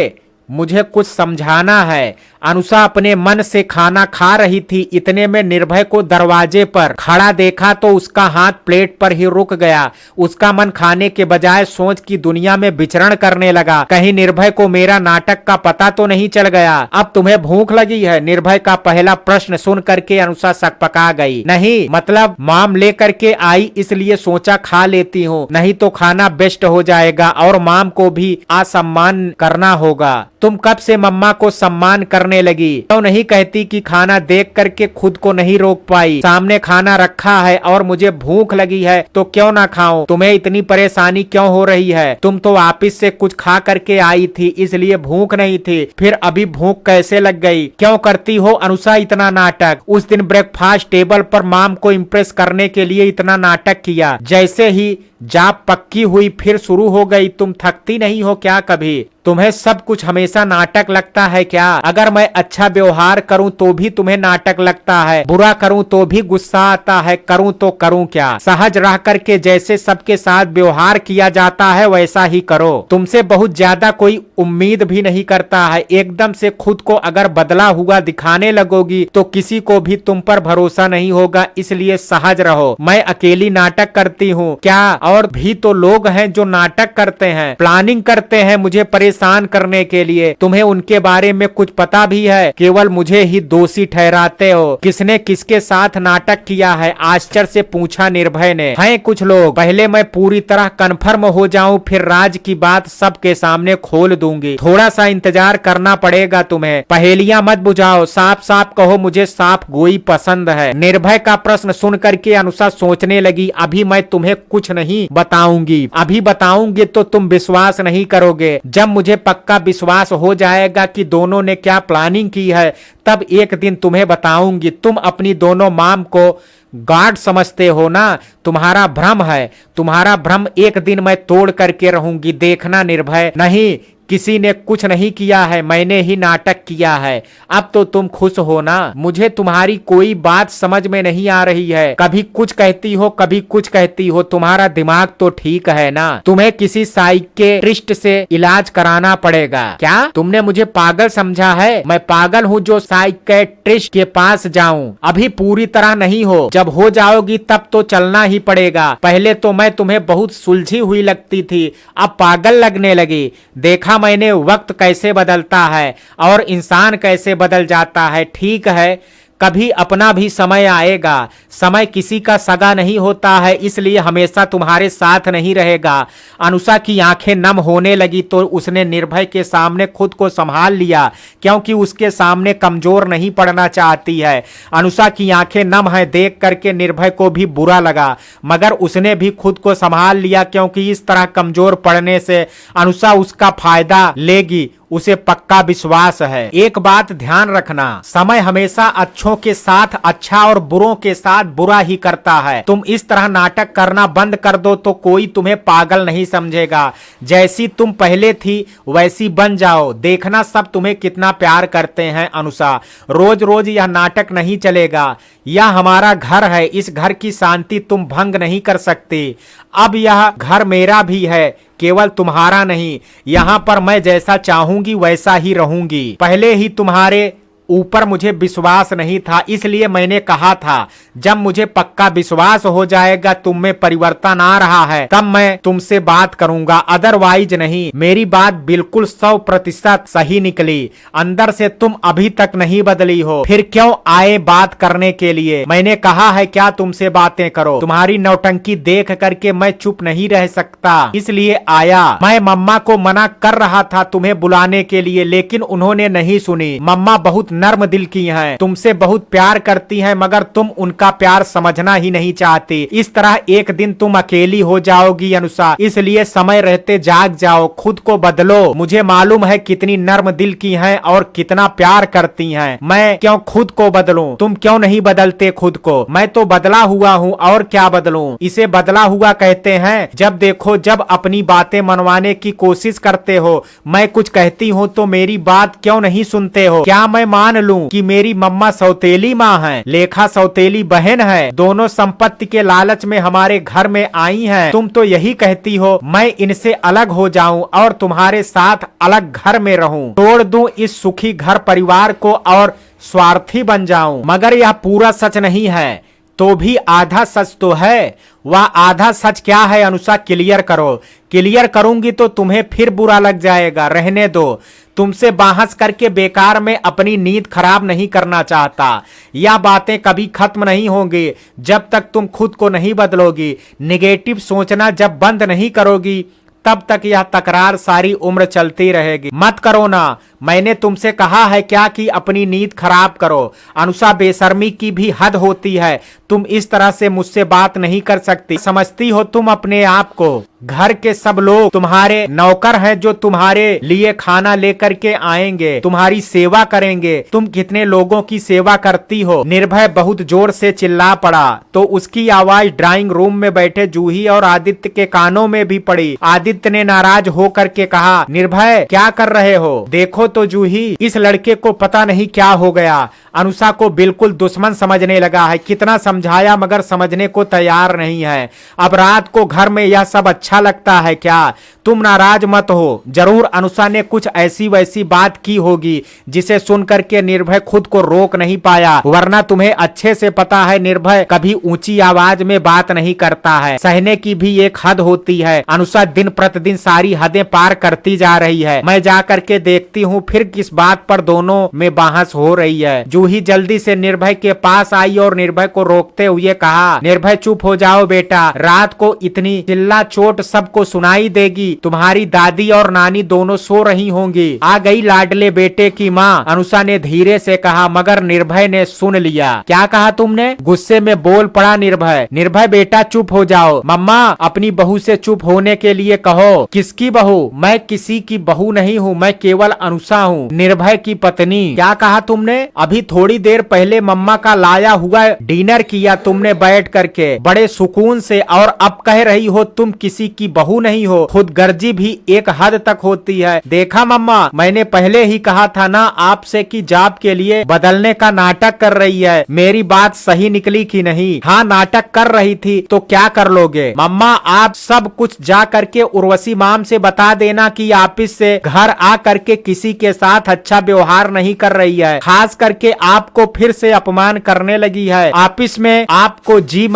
मुझे कुछ समझाना है। अनुषा अपने मन से खाना खा रही थी। इतने में निर्भय को दरवाजे पर खड़ा देखा तो उसका हाथ प्लेट पर ही रुक गया। उसका मन खाने के बजाय सोच की दुनिया में विचरण करने लगा। कहीं निर्भय को मेरा नाटक का पता तो नहीं चल गया। अब तुम्हें भूख लगी है? निर्भय का पहला प्रश्न सुन करके अनुषा सकपका गई। नहीं, मतलब मॉम लेकर के आई इसलिए सोचा खा लेती हूँ, नहीं तो खाना बेस्ट हो जाएगा और मॉम को भी असम्मान करना होगा। तुम कब से मम्मा को सम्मान करने लगी? क्यों नहीं कहती कि खाना देख करके खुद को नहीं रोक पाई? सामने खाना रखा है और मुझे भूख लगी है तो क्यों ना खाऊं? तुम्हें इतनी परेशानी क्यों हो रही है? तुम तो ऑफिस से कुछ खा करके आई थी इसलिए भूख नहीं थी, फिर अभी भूख कैसे लग गई? क्यों करती हो अनुषा इतना नाटक? उस दिन ब्रेकफास्ट टेबल पर मॉम को इम्प्रेस करने के लिए इतना नाटक किया। जैसे ही जॉब पक्की हुई फिर शुरू हो गई। तुम थकती नहीं हो क्या कभी? तुम्हें सब कुछ हमेशा नाटक लगता है क्या? अगर मैं अच्छा व्यवहार करूं तो भी तुम्हें नाटक लगता है, बुरा करूं तो भी गुस्सा आता है। करूं तो करूं क्या? सहज रह करके जैसे सबके साथ व्यवहार किया जाता है वैसा ही करो। तुमसे बहुत ज्यादा कोई उम्मीद भी नहीं करता है। एकदम से खुद को अगर बदला हुआ दिखाने लगोगी तो किसी को भी तुम पर भरोसा नहीं होगा, इसलिए सहज रहो। मैं अकेली नाटक करती हूँ क्या और भी तो लोग हैं जो नाटक करते हैं, प्लानिंग करते हैं मुझे परेशान करने के लिए। तुम्हें उनके बारे में कुछ पता भी है? केवल मुझे ही दोषी ठहराते हो। किसने किसके साथ नाटक किया है? आश्चर्य से पूछा निर्भय ने। हैं कुछ लोग। पहले मैं पूरी तरह कन्फर्म हो जाऊं, फिर राज की बात सबके सामने खोल दूंगी। थोड़ा सा इंतजार करना पड़ेगा तुम्हें। पहेलियां मत बुझाओ, साफ साफ कहो मुझे साफ गोई पसंद है। निर्भय का प्रश्न सुन करके अनुषा सोचने लगी, अभी मैं तुम्हें कुछ नहीं बताऊंगी। अभी बताऊंगी तो तुम विश्वास नहीं करोगे। जब मुझे पक्का विश्वास हो जाएगा कि दोनों ने क्या प्लानिंग की है, तब एक दिन तुम्हें बताऊंगी। तुम अपनी दोनों माम को गार्ड समझते हो ना? तुम्हारा भ्रम है। तुम्हारा भ्रम एक दिन मैं तोड़ करके रहूंगी, देखना निर्भय। नहीं, किसी ने कुछ नहीं किया है, मैंने ही नाटक किया है। अब तो तुम खुश हो ना? मुझे तुम्हारी कोई बात समझ में नहीं आ रही है। कभी कुछ कहती हो, कभी कुछ कहती हो। तुम्हारा दिमाग तो ठीक है ना? तुम्हें किसी साइकियाट्रिस्ट से इलाज कराना पड़ेगा। क्या तुमने मुझे पागल समझा है? मैं पागल हूँ जो साइकियाट्रिस्ट के पास जाऊँ? अभी पूरी तरह नहीं हो। जब हो जाओगी तब तो चलना ही पड़ेगा। पहले तो मैं तुम्हें बहुत सुलझी हुई लगती थी, अब पागल लगने लगी। देखा मैंने वक्त कैसे बदलता है और इंसान कैसे बदल जाता है। ठीक है, कभी अपना भी समय आएगा। समय किसी का सगा नहीं होता है, इसलिए हमेशा तुम्हारे साथ नहीं रहेगा। अनुषा की आंखें नम होने लगी तो उसने निर्भय के सामने खुद को संभाल लिया, क्योंकि उसके सामने कमजोर नहीं पड़ना चाहती है। अनुषा की आंखें नम है देख करके निर्भय को भी बुरा लगा, मगर उसने भी खुद को संभाल लिया, क्योंकि इस तरह कमजोर पड़ने से अनुषा उसका फायदा लेगी, उसे पक्का विश्वास है। एक बात ध्यान रखना, समय हमेशा अच्छों के साथ अच्छा और बुरों के साथ बुरा ही करता है। तुम इस तरह नाटक करना बंद कर दो तो कोई तुम्हें पागल नहीं समझेगा। जैसी तुम पहले थी वैसी बन जाओ, देखना सब तुम्हें कितना प्यार करते हैं। अनुषा, रोज रोज यह नाटक नहीं चलेगा। यह हमारा घर है, इस घर की शांति तुम भंग नहीं कर सकती। अब यह घर मेरा भी है, केवल तुम्हारा नहीं। यहाँ पर मैं जैसा चाहूंगी वैसा ही रहूंगी। पहले ही तुम्हारे ऊपर मुझे विश्वास नहीं था, इसलिए मैंने कहा था जब मुझे पक्का विश्वास हो जाएगा तुम में परिवर्तन आ रहा है तब मैं तुमसे बात करूंगा, अदरवाइज नहीं। मेरी बात बिल्कुल 100% सही निकली। अंदर से तुम अभी तक नहीं बदली हो, फिर क्यों आए बात करने के लिए? मैंने कहा है क्या तुमसे बातें करो? तुम्हारी नौटंकी देख करके मैं चुप नहीं रह सकता, इसलिए आया। मैं मम्मा को मना कर रहा था तुम्हें बुलाने के लिए, लेकिन उन्होंने नहीं सुनी। मम्मा बहुत नर्म दिल की हैं, तुमसे बहुत प्यार करती हैं, मगर तुम उनका प्यार समझना ही नहीं चाहती। इस तरह एक दिन तुम अकेली हो जाओगी अनुषा, इसलिए समय रहते जाग जाओ, खुद को बदलो। मुझे मालूम है कितनी नर्म दिल की हैं और कितना प्यार करती हैं। मैं क्यों खुद को बदलूं? तुम क्यों नहीं बदलते खुद को? मैं तो बदला हुआ हूँ, और क्या बदलूं? इसे बदला हुआ कहते हैं। जब देखो जब अपनी बातें मनवाने की कोशिश करते हो, मैं कुछ कहती हूँ तो मेरी बात क्यों नहीं सुनते हो? क्या मैं मान लूं कि मेरी मम्मा सौतेली माँ है, लेखा सौतेली बहन है, दोनों संपत्ति के लालच में हमारे घर में आई हैं? तुम तो यही कहती हो मैं इनसे अलग हो जाऊं और तुम्हारे साथ अलग घर में रहूं, तोड़ दूं इस सुखी घर परिवार को और स्वार्थी बन जाऊं। मगर यह पूरा सच नहीं है, तो भी आधा सच तो है। वह आधा सच क्या है अनुषा? क्लियर करो। क्लियर करूंगी तो तुम्हें फिर बुरा लग जाएगा, रहने दो। तुमसे बहस करके बेकार में अपनी नींद खराब नहीं करना चाहता। यह बातें कभी खत्म नहीं होंगी जब तक तुम खुद को नहीं बदलोगी। निगेटिव सोचना जब बंद नहीं करोगी तब तक यह तकरार सारी उम्र चलती रहेगी। मत करो ना, मैंने तुमसे कहा है क्या कि अपनी नींद खराब करो। अनुषा, बेशर्मी की भी हद होती है, तुम इस तरह से मुझसे बात नहीं कर सकती। समझती हो तुम अपने आप को? घर के सब लोग तुम्हारे नौकर हैं जो तुम्हारे लिए खाना लेकर के आएंगे, तुम्हारी सेवा करेंगे। तुम कितने लोगों की सेवा करती हो? निर्भय बहुत जोर से चिल्ला पड़ा तो उसकी आवाज ड्राइंग रूम में बैठे जूही और आदित्य के कानों में भी पड़ी। आदित्य ने नाराज होकर के कहा, निर्भय क्या कर रहे हो? देखो तो जूही, इस लड़के को पता नहीं क्या हो गया, अनुषा को बिल्कुल दुश्मन समझने लगा है। कितना समझाया मगर समझने को तैयार नहीं है। अब रात को घर में यह सब अच्छा लगता है क्या? तुम नाराज मत हो, जरूर अनुषा ने कुछ ऐसी वैसी बात की होगी जिसे सुनकर के निर्भय खुद को रोक नहीं पाया। वरना तुम्हें अच्छे से पता है निर्भय कभी ऊंची आवाज में बात नहीं करता है। सहने की भी एक हद होती है। अनुषा दिन प्रतिदिन सारी हदें पार करती जा रही है। मैं जा करके देखती हूँ फिर किस बात पर दोनों में बहस हो रही है। जूही जल्दी से निर्भय के पास आई और निर्भय को रोकते हुए कहा, निर्भय चुप हो जाओ बेटा, रात को इतनी चिल्ला चोट सबको सुनाई देगी। तुम्हारी दादी और नानी दोनों सो रही होंगी। आ गई लाडले बेटे की माँ, अनुषा ने धीरे से कहा। मगर निर्भय ने सुन लिया। क्या कहा तुमने? गुस्से में बोल पड़ा निर्भय। निर्भय बेटा चुप हो जाओ। मम्मा अपनी बहू से चुप होने के लिए कहो। किसकी बहू? मैं किसी की बहू नहीं हूँ, मैं केवल अनुषा हूँ, निर्भय की पत्नी। क्या कहा तुमने? अभी थोड़ी देर पहले मम्मा का लाया हुआ डिनर किया तुमने बैठ करके बड़े सुकून से, और अब कह रही हो तुम किसी की बहू नहीं हो। खुदगर्जी भी एक हद तक होती है। देखा मम्मा, मैंने पहले ही कहा था ना आपसे कि जॉब के लिए बदलने का नाटक कर रही है। मेरी बात सही निकली कि नहीं? हाँ नाटक कर रही थी तो क्या कर लोगे? मम्मा आप सब कुछ जा करके उर्वशी माम से बता देना कि ऑफिस से घर आ करके किसी के साथ अच्छा व्यवहार नहीं कर रही है। खास करके आपको फिर से अपमान करने लगी है। ऑफिस में आपको जी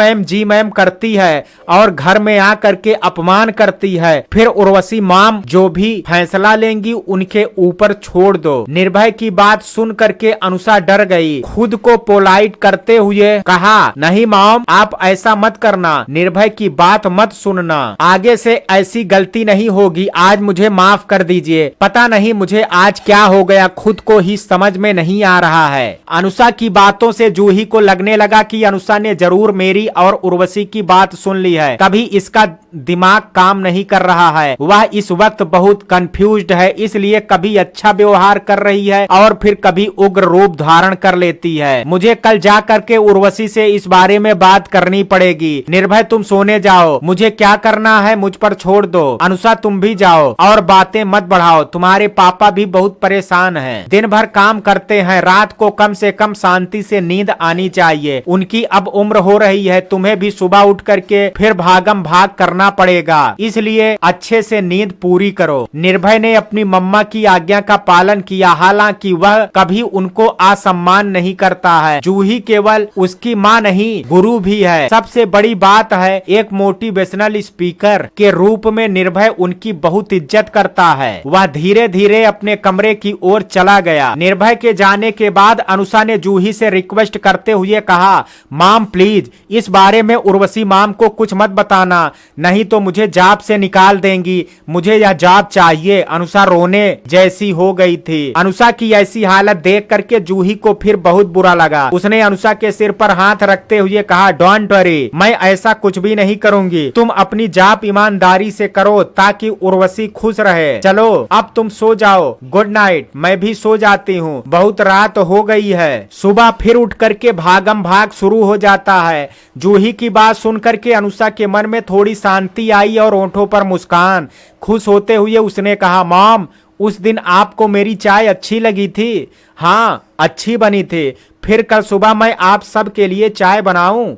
मैम करती है और घर में आ करके अपमान करती है। फिर उर्वशी माम जो भी फैसला लेंगी उनके ऊपर छोड़ दो। निर्भय की बात सुन करके अनुषा डर गई। खुद को पोलाइट करते हुए कहा, नहीं माम आप ऐसा मत करना, निर्भय की बात मत सुनना, आगे से ऐसी गलती नहीं होगी। आज मुझे माफ कर दीजिए। पता नहीं मुझे आज क्या हो गया, खुद को ही समझ में नहीं आ रहा है। अनुषा की बातों से जूही को लगने लगा कि अनुषा ने जरूर मेरी और उर्वशी की बात सुन ली है। कभी इसका दिमाग काम नहीं कर रहा है। वह इस वक्त बहुत कंफ्यूज्ड है, इसलिए कभी अच्छा व्यवहार कर रही है और फिर कभी उग्र रूप धारण कर लेती है। मुझे कल जा करके उर्वशी से इस बारे में बात करनी पड़ेगी। निर्भय तुम सोने जाओ, मुझे क्या करना है मुझ पर छोड़ दो। अनुषा तुम भी जाओ और बातें मत बढ़ाओ, तुम्हारे पापा भी बहुत परेशान हैं। दिन भर काम करते हैं, रात को कम से कम शांति से नींद आनी चाहिए। उनकी अब उम्र हो रही है, तुम्हें भी सुबह उठ करके फिर भागम भाग करना पड़ेगा, इसलिए अच्छे से नींद पूरी करो। निर्भय ने अपनी मम्मा की आज्ञा का पालन किया, हालांकि वह कभी उनको असम्मान नहीं करता है। जूही केवल उसकी माँ नहीं गुरु भी है। सबसे बड़ी बात है एक मोटिवेशनल स्पीकर के रूप में निर्भय उनकी बहुत इज्जत करता है। वह धीरे धीरे अपने कमरे की ओर चला गया। निर्भय के जाने के बाद अनुषा ने जूही से रिक्वेस्ट करते हुए कहा, माम प्लीज इस बारे में उर्वशी माम को कुछ मत बताना, नहीं तो मुझे जॉब से निकाल देंगी। मुझे यह जॉब चाहिए। अनुषा रोने जैसी हो गई थी। अनुषा की ऐसी हालत देख करके जूही को फिर बहुत बुरा लगा। उसने अनुषा के सिर पर हाथ रखते हुए कहा, डोंट वरी, मैं ऐसा कुछ भी नहीं करूंगी। तुम अपनी जॉब ईमानदारी से करो ताकि उर्वशी खुश रहे। चलो अब तुम सो जाओ, गुड नाइट। मैं भी सो जाती हूँ, बहुत रात हो गई है। सुबह फिर उठ करके भागम भाग शुरू हो जाता है। जूही की बात सुन करके अनुषा के मन में थोड़ी शांति आई और होंठों पर मुस्कान। खुश होते हुए उसने कहा, मॉम उस दिन आपको मेरी चाय अच्छी लगी थी? हाँ अच्छी बनी थी। फिर कल सुबह मैं आप सब के लिए चाय बनाऊं?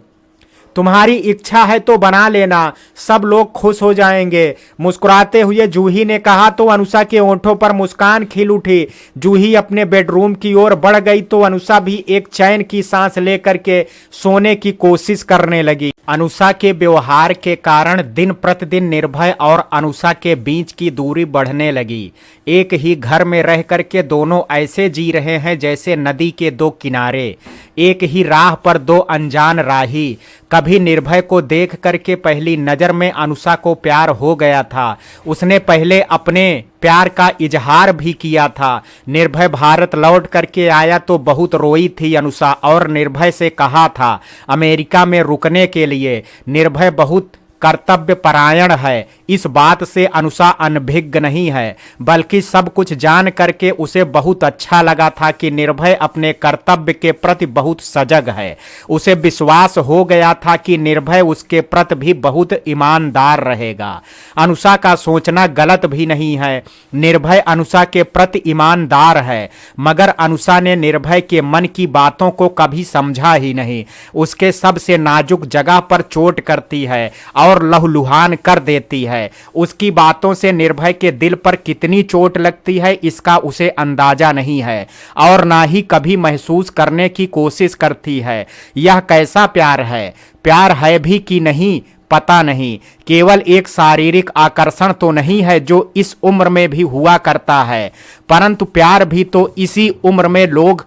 तुम्हारी इच्छा है तो बना लेना, सब लोग खुश हो जाएंगे। मुस्कुराते हुए जूही ने कहा तो अनुषा के होंठों पर मुस्कान खिल उठी। जूही अपने बेडरूम की ओर बढ़ गई तो अनुषा भी एक चैन की सांस लेकर के सोने की कोशिश करने लगी। अनुषा के व्यवहार के कारण दिन प्रतिदिन निर्भय और अनुषा के बीच की दूरी बढ़ने लगी। एक ही घर में रह करके दोनों ऐसे जी रहे हैं जैसे नदी के दो किनारे, एक ही राह पर दो अनजान राही। कभी निर्भय को देख करके पहली नजर में अनुषा को प्यार हो गया था। उसने पहले अपने प्यार का इजहार भी किया था। निर्भय भारत लौट करके आया तो बहुत रोई थी अनुषा और निर्भय से कहा था अमेरिका में रुकने के लिए। निर्भय बहुत कर्तव्य परायण है, इस बात से अनुषा अनभिज्ञ नहीं है, बल्कि सब कुछ जान करके उसे बहुत अच्छा लगा था कि निर्भय अपने कर्तव्य के प्रति बहुत सजग है। उसे विश्वास हो गया था कि निर्भय उसके प्रति भी बहुत ईमानदार रहेगा। अनुषा का सोचना गलत भी नहीं है, निर्भय अनुषा के प्रति ईमानदार है, मगर अनुषा ने निर्भय के मन की बातों को कभी समझा ही नहीं। उसके सबसे नाजुक जगह पर चोट करती है और लहूलुहान कर देती है। उसकी बातों से निर्भय के दिल पर कितनी चोट लगती है इसका उसे अंदाजा नहीं है और ना ही कभी महसूस करने की कोशिश करती है। यह कैसा प्यार है? प्यार है भी कि नहीं पता नहीं, केवल एक शारीरिक आकर्षण तो नहीं है जो इस उम्र में भी हुआ करता है, परंतु प्यार भी तो इसी उम्र में लोग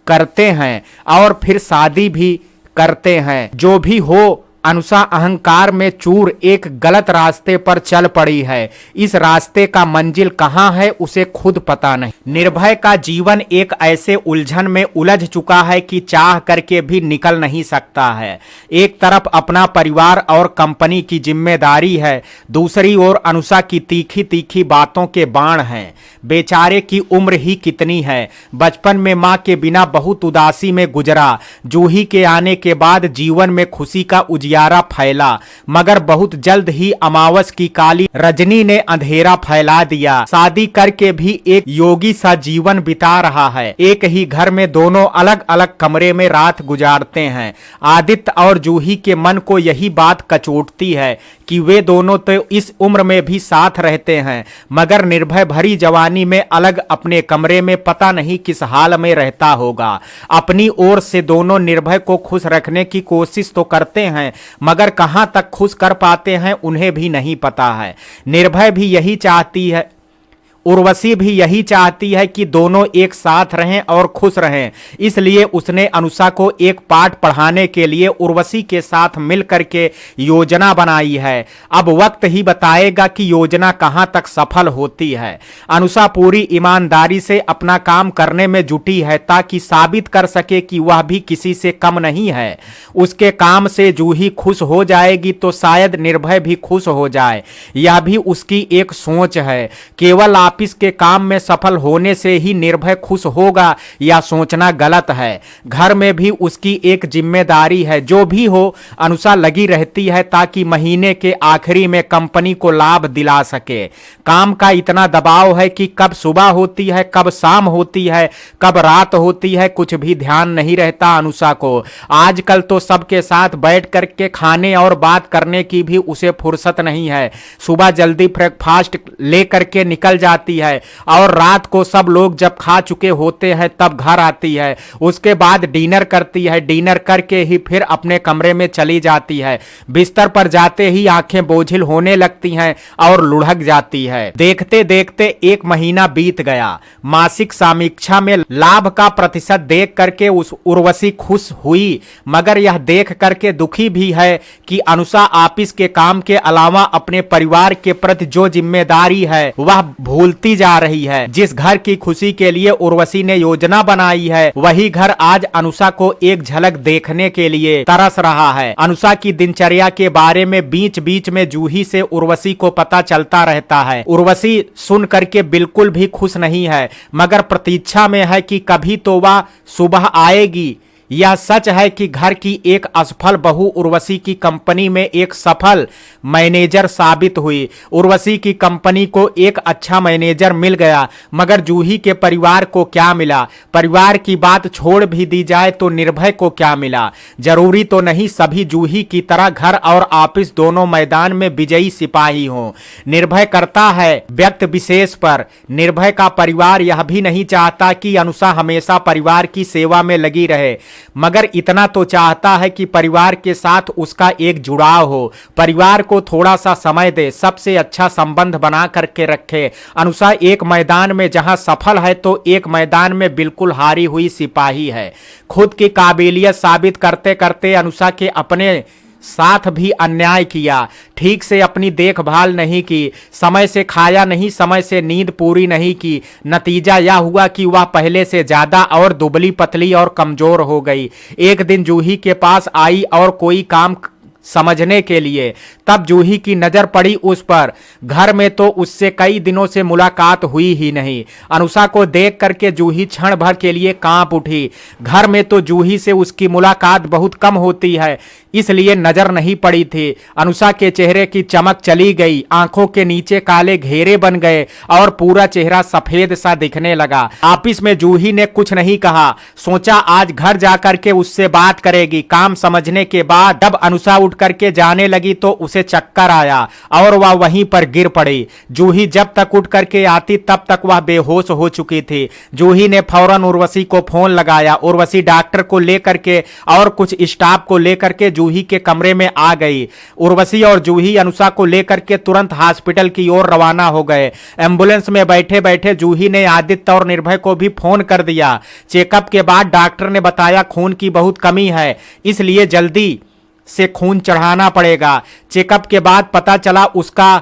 करते हैं और फिर शादी भी करते हैं। जो भी हो, अनुषा अहंकार में चूर एक गलत रास्ते पर चल पड़ी है। इस रास्ते का मंजिल कहाँ है उसे खुद पता नहीं। निर्भय का जीवन एक ऐसे उलझन में उलझ चुका है कि चाह करके भी निकल नहीं सकता है। एक तरफ अपना परिवार और कंपनी की जिम्मेदारी है, दूसरी ओर अनुषा की तीखी तीखी बातों के बाण हैं। बेचारे की उम्र ही कितनी है। बचपन में माँ के बिना बहुत उदासी में गुजरा। जूही के आने के बाद जीवन में खुशी का उजियारा फैला, मगर बहुत जल्द ही अमावस की काली रजनी ने अंधेरा फैला दिया। शादी करके भी एक योगी सा जीवन बिता रहा है। एक ही घर में दोनों अलग अलग कमरे में रात गुजारते हैं। आदित्य और जूही के मन को यही बात कचोटती है कि वे दोनों तो इस उम्र में भी साथ रहते हैं, मगर निर्भय भरी जवानी में अलग अपने कमरे में पता नहीं किस हाल में रहता होगा। अपनी ओर से दोनों निर्भय को खुश रखने की कोशिश तो करते हैं, मगर कहां तक खुश कर पाते हैं उन्हें भी नहीं पता है। निर्भय भी यही चाहती है, उर्वशी भी यही चाहती है कि दोनों एक साथ रहें और खुश रहें। इसलिए उसने अनुषा को एक पाठ पढ़ाने के लिए उर्वशी के साथ मिलकर के योजना बनाई है। अब वक्त ही बताएगा कि योजना कहां तक सफल होती है। अनुषा पूरी ईमानदारी से अपना काम करने में जुटी है ताकि साबित कर सके कि वह भी किसी से कम नहीं है। उसके काम से जूही खुश हो जाएगी तो शायद निर्भय भी खुश हो जाए। यह भी उसकी एक सोच है। केवल ऑफिस के काम में सफल होने से ही निर्भय खुश होगा, यह सोचना गलत है। घर में भी उसकी एक जिम्मेदारी है। जो भी हो, अनुषा लगी रहती है ताकि महीने के आखिरी में कंपनी को लाभ दिला सके। काम का इतना दबाव है कि कब सुबह होती है, कब शाम होती है, कब रात होती है, कुछ भी ध्यान नहीं रहता अनुषा को। आजकल तो सबके साथ बैठ करके खाने और बात करने की भी उसे फुर्सत नहीं है। सुबह जल्दी ब्रेकफास्ट लेकर के निकल जाती है और रात को सब लोग जब खा चुके होते हैं तब घर आती है। उसके बाद डिनर करती है, डिनर करके ही फिर अपने कमरे में चली जाती है। बिस्तर पर जाते ही आंखें बोझिल होने लगती हैं और लुढ़क जाती है। देखते देखते एक महीना बीत गया। मासिक समीक्षा में लाभ का प्रतिशत देख करके उस उर्वशी खुश हुई, मगर यह देख करके दुखी भी है कि अनुषा ऑफिस के काम के अलावा अपने परिवार के प्रति जो जिम्मेदारी है वह भूलती जा रही है। जिस घर की खुशी के लिए उर्वशी ने योजना बनाई है, वही घर आज अनुषा को एक झलक देखने के लिए तरस रहा है। अनुषा की दिनचर्या के बारे में बीच बीच में जूही से उर्वशी को पता चलता रहता है। उर्वशी सुन करके बिल्कुल भी खुश नहीं है, मगर प्रतीक्षा में है कि कभी तो वह सुबह आएगी। यह सच है कि घर की एक असफल बहू उर्वशी की कंपनी में एक सफल मैनेजर साबित हुई। उर्वशी की कंपनी को एक अच्छा मैनेजर मिल गया, मगर जूही के परिवार को क्या मिला? परिवार की बात छोड़ भी दी जाए तो निर्भय को क्या मिला? जरूरी तो नहीं सभी जूही की तरह घर और ऑफिस दोनों मैदान में विजयी सिपाही हों। निर्भय करता है व्यक्ति विशेष पर। निर्भय का परिवार यह भी नहीं चाहता कि अनुषा हमेशा परिवार की सेवा में लगी रहे, मगर इतना तो चाहता है कि परिवार के साथ उसका एक जुड़ाव हो, परिवार को थोड़ा सा समय दे, सबसे अच्छा संबंध बना करके रखे। अनुषा एक मैदान में जहां सफल है तो एक मैदान में बिल्कुल हारी हुई सिपाही है। खुद की काबिलियत साबित करते करते अनुषा के अपने साथ भी अन्याय किया। ठीक से अपनी देखभाल नहीं की, समय से खाया नहीं, समय से नींद पूरी नहीं की। नतीजा यह हुआ कि वह पहले से ज्यादा और दुबली पतली और कमजोर हो गई। एक दिन जूही के पास आई और कोई काम समझने के लिए। तब जूही की नजर पड़ी उस पर। घर में तो उससे कई दिनों से मुलाकात हुई ही नहीं। अनुषा को देख करके जूही क्षण भर के लिए कांप उठी। घर में तो जूही से उसकी मुलाकात बहुत कम होती है, इसलिए नजर नहीं पड़ी थी। अनुषा के चेहरे की चमक चली गई, आंखों के नीचे काले घेरे बन गए और पूरा चेहरा सफेद सा दिखने लगा। ऑफिस में जूही ने कुछ नहीं कहा, सोचा आज घर जाकर के उससे बात करेगी। काम समझने के बाद जब अनुषा उठ करके जाने लगी तो उसे चक्कर आया और वह वहीं पर गिर पड़ी। जूही जब तक उठ करके आती तब तक वह बेहोश हो चुकी थी। जूही ने फौरन उर्वशी को फोन लगाया। उर्वशी डॉक्टर को लेकर के और कुछ स्टाफ को लेकर के जूही के कमरे में आ गई। उर्वशी और जूही अनुषा को लेकर के तुरंत हॉस्पिटल की ओर रवाना हो गए। एम्बुलेंस में बैठे बैठे जूही ने आदित्य और निर्भय को भी फोन कर दिया। चेकअप के बाद डॉक्टर ने बताया खून की बहुत कमी है, इसलिए जल्दी से खून चढ़ाना पड़ेगा। चेकअप के बाद पता चला उसका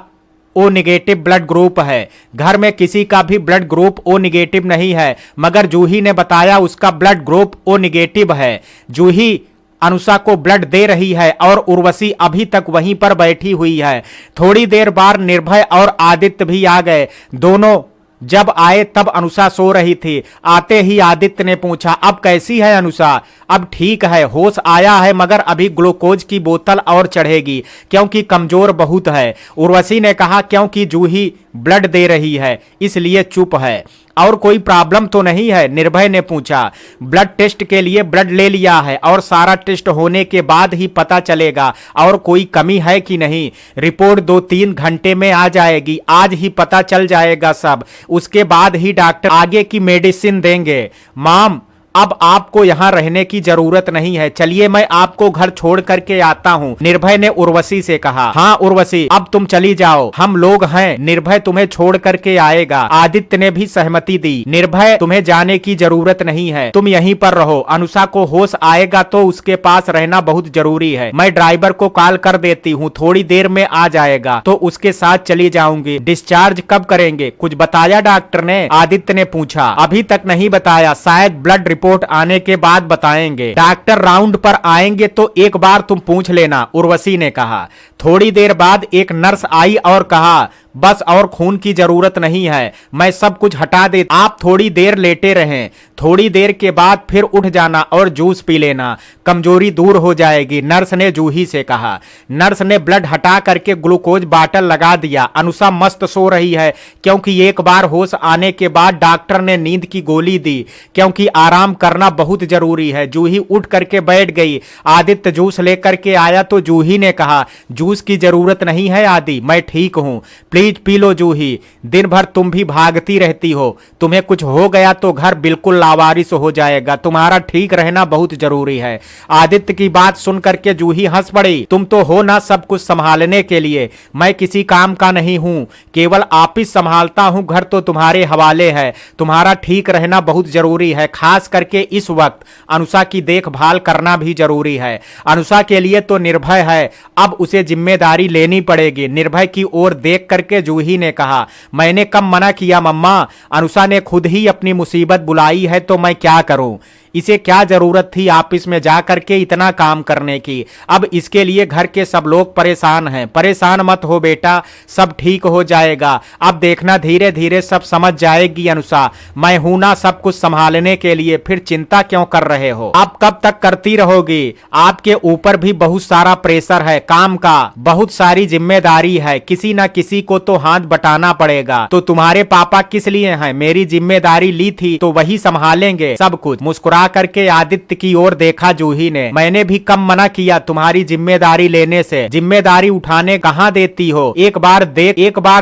ओ निगेटिव ब्लड ग्रुप है। घर में किसी का भी ब्लड ग्रुप ओ निगेटिव नहीं है, मगर जूही ने बताया उसका ब्लड ग्रुप ओ निगेटिव है। जूही अनुषा को ब्लड दे रही है और उर्वशी अभी तक वहीं पर बैठी हुई है। थोड़ी देर बाद निर्भय और आदित्य भी आ गए। दोनों जब आए तब अनुषा सो रही थी। आते ही आदित्य ने पूछा, अब कैसी है अनुषा? अब ठीक है, होश आया है, मगर अभी ग्लूकोज की बोतल और चढ़ेगी क्योंकि कमजोर बहुत है। उर्वशी ने कहा क्योंकि जूही ब्लड दे रही है इसलिए चुप है। और कोई प्रॉब्लम तो नहीं है? निर्भय ने पूछा। ब्लड टेस्ट के लिए ब्लड ले लिया है और सारा टेस्ट होने के बाद ही पता चलेगा और कोई कमी है कि नहीं। रिपोर्ट 2-3 घंटे में आ जाएगी, आज ही पता चल जाएगा सब। उसके बाद ही डॉक्टर आगे की मेडिसिन देंगे। माम, अब आपको यहाँ रहने की जरूरत नहीं है, चलिए मैं आपको घर छोड़ करके आता हूँ, निर्भय ने उर्वशी से कहा। हाँ उर्वशी, अब तुम चली जाओ, हम लोग हैं, निर्भय तुम्हें छोड़ करके आएगा। आदित्य ने भी सहमति दी। निर्भय, तुम्हें जाने की जरूरत नहीं है, तुम यहीं पर रहो। अनुषा को होश आएगा तो उसके पास रहना बहुत जरूरी है। मैं ड्राइवर को कॉल कर देती हूँ, थोड़ी देर में आ जाएगा तो उसके साथ चली जाऊंगी। डिस्चार्ज कब करेंगे, कुछ बताया डॉक्टर ने? आदित्य ने पूछा। अभी तक नहीं बताया, शायद ब्लड रिपोर्ट आने के बाद बताएंगे। डॉक्टर राउंड पर आएंगे तो एक बार तुम पूछ लेना, उर्वशी ने कहा। थोड़ी देर बाद एक नर्स आई और कहा, बस और खून की जरूरत नहीं है, मैं सब कुछ हटा दे, आप थोड़ी देर लेटे रहें, थोड़ी देर के बाद फिर उठ जाना और जूस पी लेना, कमजोरी दूर हो जाएगी, नर्स ने जूही से कहा। नर्स ने ब्लड हटा करके ग्लूकोज बाटल लगा दिया। अनुषा मस्त सो रही है क्योंकि एक बार होश आने के बाद डॉक्टर ने नींद की गोली दी, क्योंकि आराम करना बहुत जरूरी है। जूही उठ करके बैठ गई। आदित्य जूस लेकर के आया तो जूही ने कहा, जूस की जरूरत नहीं है आदि, मैं ठीक हूं, प्लीज पी लो जूही, दिन भर तुम भी भागती रहती हो, तुम्हें कुछ हो गया तो घर बिल्कुल लावारिस हो जाएगा, तुम्हारा ठीक रहना बहुत जरूरी है। आदित्य की बात सुन करके जूही हंस पड़ी। तुम तो हो ना सब कुछ संभालने के लिए, मैं किसी काम का नहीं हूं, केवल ऑफिस संभालता हूं, घर तो तुम्हारे हवाले है। तुम्हारा ठीक रहना बहुत जरूरी है, खास करके इस वक्त अनुषा की देखभाल करना भी जरूरी है। अनुषा के लिए तो निर्भय है, अब उसे जिम्मेदारी लेनी पड़ेगी। निर्भय की ओर देख करके जूही ने कहा, मैंने कब मना किया मम्मा, अनुषा ने खुद ही अपनी मुसीबत बुलाई है तो मैं क्या करूं। इसे क्या जरूरत थी ऑफिस में जा करके इतना काम करने की। अब इसके लिए घर के सब लोग परेशान हैं। परेशान मत हो बेटा, सब ठीक हो जाएगा, अब देखना धीरे धीरे सब समझ जाएगी अनुषा, मैं हूं ना सब कुछ संभालने के लिए, फिर चिंता क्यों कर रहे हो। आप कब तक करती रहोगी, आपके ऊपर भी बहुत सारा प्रेशर है, काम का बहुत सारी जिम्मेदारी है, किसी ना किसी को तो हाथ बटाना पड़ेगा। तो तुम्हारे पापा किस लिए हैं, मेरी जिम्मेदारी ली थी तो वही संभालेंगे सब कुछ। मुस्कुरा करके आदित्य की ओर देखा जूही ने, मैंने भी कम मना किया तुम्हारी जिम्मेदारी लेने से, जिम्मेदारी उठाने कहाँ देती हो, एक बार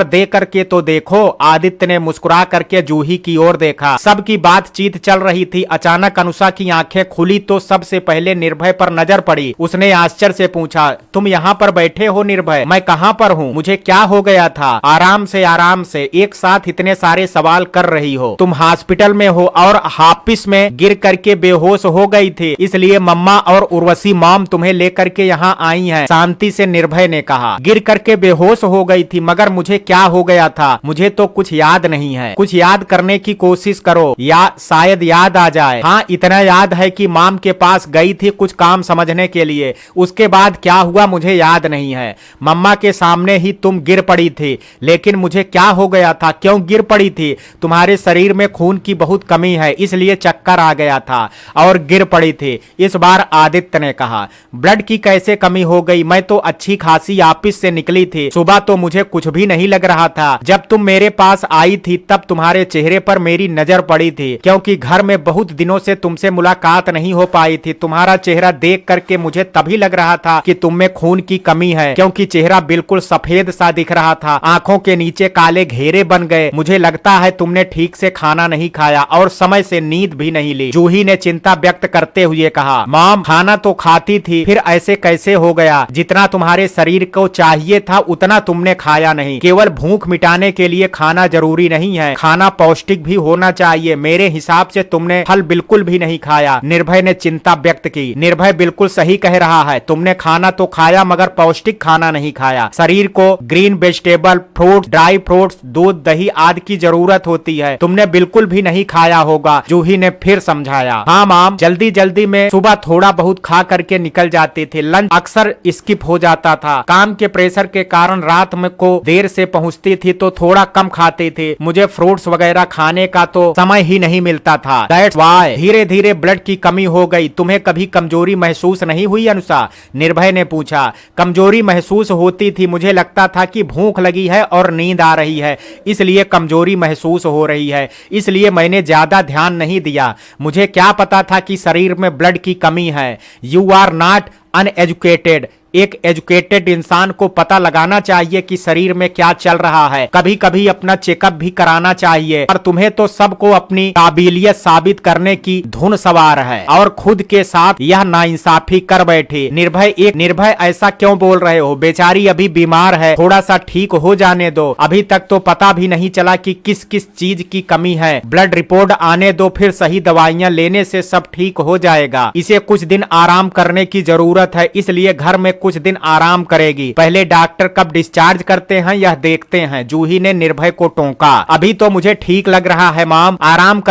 दे करके तो देखो। आदित्य ने मुस्कुरा करके जूही की ओर देखा। सबकी बातचीत चल रही थी, अचानक अनुषा की आंखें खुली तो सबसे पहले निर्भय पर नजर पड़ी। उसने आश्चर्य से पूछा, तुम यहाँ पर बैठे हो निर्भय? मैं कहाँ पर हूँ, मुझे क्या हो गया था? आराम से एक साथ इतने सारे सवाल कर रही हो। तुम हॉस्पिटल में हो और ऑफिस में गिर करके बेहोश हो गई थी, इसलिए मम्मा और उर्वशी मॉम तुम्हें लेकर के यहाँ आई हैं। शांति से निर्भय ने कहा। गिर करके बेहोश हो गई थी, मगर मुझे क्या हो गया था मुझे तो कुछ याद नहीं है। कुछ याद करने की कोशिश करो या शायद याद आ जाए। हाँ, इतना याद है कि मॉम के पास गई थी कुछ काम समझने के लिए, उसके बाद क्या हुआ मुझे याद नहीं है। मम्मा के सामने ही तुम गिर पड़ी थी, लेकिन मुझे क्या हो गया था, क्यों गिर पड़ी थी? तुम्हारे शरीर में खून की बहुत कमी है, इसलिए चक्कर आ गया था और गिर पड़ी थी। इस बार आदित्य ने कहा। ब्लड की कैसे कमी हो गई? मैं तो अच्छी खासी ऑफिस से निकली थी, सुबह तो मुझे कुछ भी नहीं लग रहा था। जब तुम मेरे पास आई थी तब तुम्हारे चेहरे पर मेरी नजर पड़ी थी, क्योंकि घर में बहुत दिनों से तुमसे मुलाकात नहीं हो पाई थी। तुम्हारा चेहरा देख करके मुझे तभी लग रहा था कि तुम में खून की कमी है, क्योंकि चेहरा बिल्कुल सफेद सा दिख रहा था, आंखों के नीचे काले घेरे बन गए। मुझे लगता है तुमने ठीक से खाना नहीं खाया और समय से नींद भी नहीं ली। जूही ने चिंता व्यक्त करते हुए कहा। मॉम, खाना तो खाती थी, फिर ऐसे कैसे हो गया? जितना तुम्हारे शरीर को चाहिए था उतना तुमने खाया नहीं। केवल भूख मिटाने के लिए खाना जरूरी नहीं है, खाना पौष्टिक भी होना चाहिए। मेरे हिसाब से तुमने फल बिल्कुल भी नहीं खाया। निर्भय ने चिंता व्यक्त की। निर्भय बिल्कुल सही कह रहा है, तुमने खाना तो खाया मगर पौष्टिक खाना नहीं खाया। शरीर को green vegetable, fruit, dry fruits, दूध, दही आदि की जरूरत होती है, तुमने बिल्कुल भी नहीं खाया होगा। जूही ने फिर समझाया। हाँ माम, जल्दी जल्दी में सुबह थोड़ा बहुत खा करके निकल जाते थे, लंच अक्सर स्किप हो जाता था। काम के प्रेशर के कारण रात में को देर से पहुंचती थी तो थोड़ा कम खाते थे। मुझे फ्रूट्स वगैरह खाने का तो समय ही नहीं मिलता था। दैट्स व्हाई धीरे धीरे ब्लड की कमी हो गई। तुम्हें कभी कमजोरी महसूस नहीं हुई अनुषा? निर्भय ने पूछा। कमजोरी महसूस होती थी, मुझे लगता था कि भूख लगी है और नींद आ रही है, इसलिए कमजोरी महसूस हो रही है, इसलिए मैंने ज्यादा ध्यान नहीं दिया। मुझे क्या पता था कि शरीर में ब्लड की कमी है। You are not uneducated. एक एजुकेटेड इंसान को पता लगाना चाहिए कि शरीर में क्या चल रहा है, कभी कभी अपना चेकअप भी कराना चाहिए। और तुम्हें तो सबको अपनी काबिलियत साबित करने की धुन सवार है और खुद के साथ यह नाइंसाफी कर बैठे। निर्भय ऐसा क्यों बोल रहे हो? बेचारी अभी बीमार है, थोड़ा सा ठीक हो जाने दो। अभी तक तो पता भी नहीं चला कि किस किस चीज की कमी है। ब्लड रिपोर्ट आने दो, फिर सही दवाइयां लेने से सब ठीक हो जाएगा। इसे कुछ दिन आराम करने की जरूरत है, इसलिए घर में कुछ दिन आराम करेगी। पहले डॉक्टर कब डिस्चार्ज करते हैं यह देखते हैं। जूही ने निर्भय को टोका। अभी तो मुझे ठीक लग रहा है माम, आराम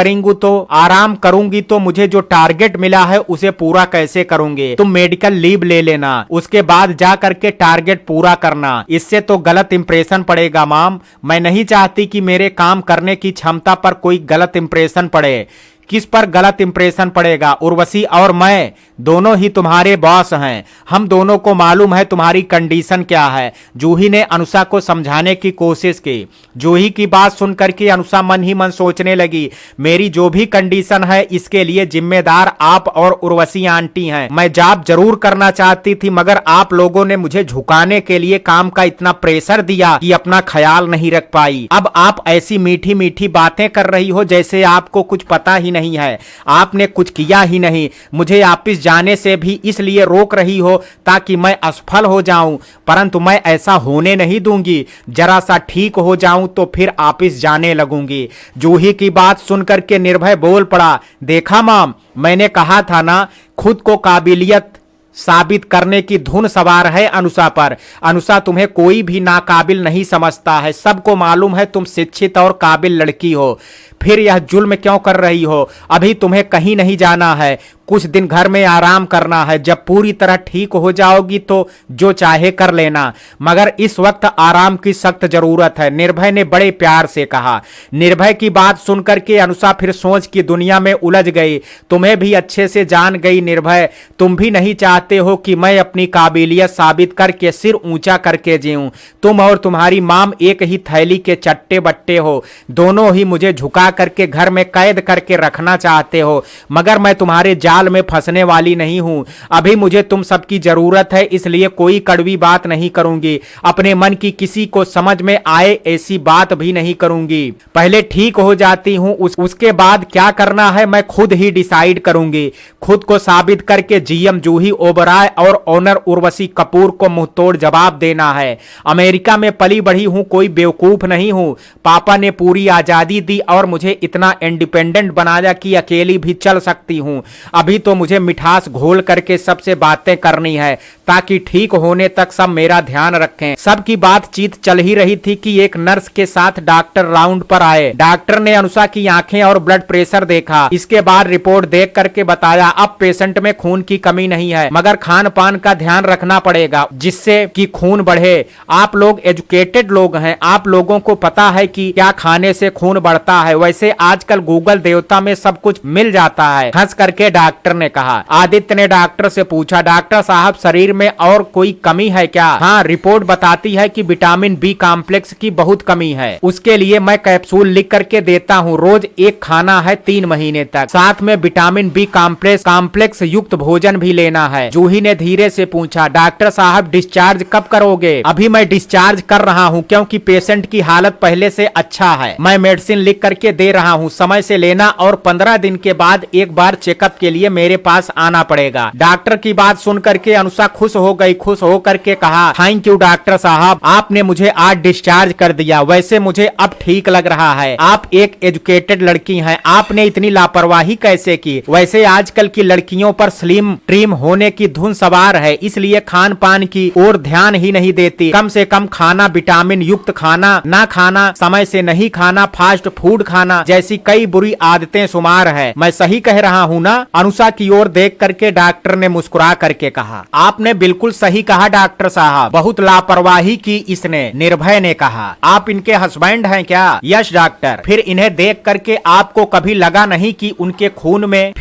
करूंगी तो मुझे जो टारगेट मिला है उसे पूरा कैसे करूंगी? तुम मेडिकल लीव ले लेना, उसके बाद जा करके टारगेट पूरा करना। इससे तो गलत इंप्रेशन पड़ेगा माम, मैं नहीं चाहती कि मेरे काम करने की क्षमता पर कोई गलत इंप्रेशन पड़े। किस पर गलत इंप्रेशन पड़ेगा? उर्वशी और मैं दोनों ही तुम्हारे बॉस हैं, हम दोनों को मालूम है तुम्हारी कंडीशन क्या है। जूही ने अनुषा को समझाने की कोशिश की। जूही की बात सुनकर के अनुषा मन ही मन सोचने लगी, मेरी जो भी कंडीशन है इसके लिए जिम्मेदार आप और उर्वशी आंटी हैं। मैं जॉब जरूर करना चाहती थी, मगर आप लोगों ने मुझे झुकाने के लिए काम का इतना प्रेशर दिया कि अपना ख्याल नहीं रख पाई। अब आप ऐसी मीठी मीठी बातें कर रही हो जैसे आपको कुछ पता ही नहीं है, आपने कुछ किया ही नहीं। मुझे ऑफिस जाने से भी इसलिए रोक रही हो ताकि मैं असफल हो जाऊं, परंतु मैं ऐसा होने नहीं दूंगी। जरा सा ठीक हो जाऊं तो फिर ऑफिस जाने लगूंगी। जूही की बात सुनकर के निर्भय बोल पड़ा। देखा माम, मैंने कहा था ना, खुद को काबिलियत साबित करने की धुन सवार है अनुषा पर। अनुषा तुम्हें कोई भी नाकाबिल नहीं समझता है, सबको मालूम है तुम शिक्षित और काबिल लड़की हो, फिर यह जुल्म क्यों कर रही हो? अभी तुम्हें कहीं नहीं जाना है, कुछ दिन घर में आराम करना है। जब पूरी तरह ठीक हो जाओगी तो जो चाहे कर लेना, मगर इस वक्त आराम की सख्त जरूरत है, निर्भय ने बड़े प्यार से कहा। निर्भय की बात सुनकर के अनुषा फिर सोच की दुनिया में उलझ गई। तुम्हें भी अच्छे से जान गई निर्भय, तुम भी नहीं चाहते हो कि मैं अपनी काबिलियत साबित करके सिर ऊंचा करके जीऊं। तुम और तुम्हारी माम एक ही थैली के चट्टे बट्टे हो, दोनों ही मुझे झुका करके घर में कैद करके रखना चाहते हो, मगर मैं तुम्हारे जॉब जाल में फंसने वाली नहीं हूँ। अभी मुझे तुम सबकी जरूरत है, इसलिए कोई कड़वी बात नहीं करूंगी। अपने मन की किसी को समझ में आए ऐसी बात भी नहीं करूंगी। पहले ठीक हो जाती हूँ, उसके बाद क्या करना है मैं खुद ही डिसाइड करूंगी। खुद को साबित करके जीएम जूही ओबराय और ओनर उर्वशी कपूर को मुंहतोड़ जवाब देना है। अमेरिका में पली बढ़ी हूँ, कोई बेवकूफ नहीं हूँ। पापा ने पूरी आजादी दी और मुझे इतना इंडिपेंडेंट बनाया कि अकेली भी चल सकती हूँ। अभी तो मुझे मिठास घोल करके सबसे बातें करनी है ताकि ठीक होने तक सब मेरा ध्यान रखें। सबकी बातचीत चल ही रही थी कि एक नर्स के साथ डॉक्टर राउंड पर आए। डॉक्टर ने अनुषा की आंखें और ब्लड प्रेशर देखा। इसके बाद रिपोर्ट देख करके बताया अब पेशेंट में खून की कमी नहीं है, मगर खान पान का ध्यान रखना पड़ेगा जिससे कि खून बढ़े। आप लोग एजुकेटेड लोग हैं, आप लोगों को पता है कि क्या खाने से खून बढ़ता है। वैसे आजकल गूगल देवता में सब कुछ मिल जाता है, हंस करके डॉक्टर ने कहा। आदित्य ने डॉक्टर से पूछा, डॉक्टर साहब शरीर में और कोई कमी है क्या? हाँ, रिपोर्ट बताती है कि विटामिन बी कॉम्प्लेक्स की बहुत कमी है। उसके लिए मैं कैप्सूल लिख करके देता हूँ, रोज एक खाना है 3 महीने तक, साथ में विटामिन बी कॉम्प्लेक्स युक्त भोजन भी लेना है। जूही ने धीरे से पूछा, डॉक्टर साहब डिस्चार्ज कब करोगे? अभी मैं डिस्चार्ज कर रहा हूँ क्योंकि पेशेंट की हालत पहले से अच्छा है। मैं मेडिसिन लिख करके दे रहा हूँ, समय से लेना और 15 दिन के बाद एक बार चेकअप के लिए मेरे पास आना पड़ेगा। डॉक्टर की बात सुन करके अनुषा खुश हो गई। खुश हो करके कहा, थैंक यू डॉक्टर साहब, आपने मुझे आज डिस्चार्ज कर दिया। वैसे मुझे अब ठीक लग रहा है। आप एक एजुकेटेड लड़की हैं, आपने इतनी लापरवाही कैसे की? वैसे आजकल की लड़कियों पर स्लिम ट्रिम होने की धुन सवार है, इसलिए खान पान की ओर ध्यान ही नहीं देती। कम से कम खाना विटामिन युक्त खाना ना खाना, समय से नहीं खाना, फास्ट फूड खाना जैसी कई बुरी आदतें शुमार है। मैं सही कह रहा हूँ ना? अनुषा की ओर देख करके डॉक्टर ने मुस्कुरा करके कहा, आपने बिल्कुल सही कहा डॉक्टर साहब, बहुत लापरवाही की इसने। निर्भय ने कहा, आप इनके हस्बैंड हैं क्या? Yes doctor. फिर इन्हें देख करके आपको कभी लगा नहीं कि उनके खून में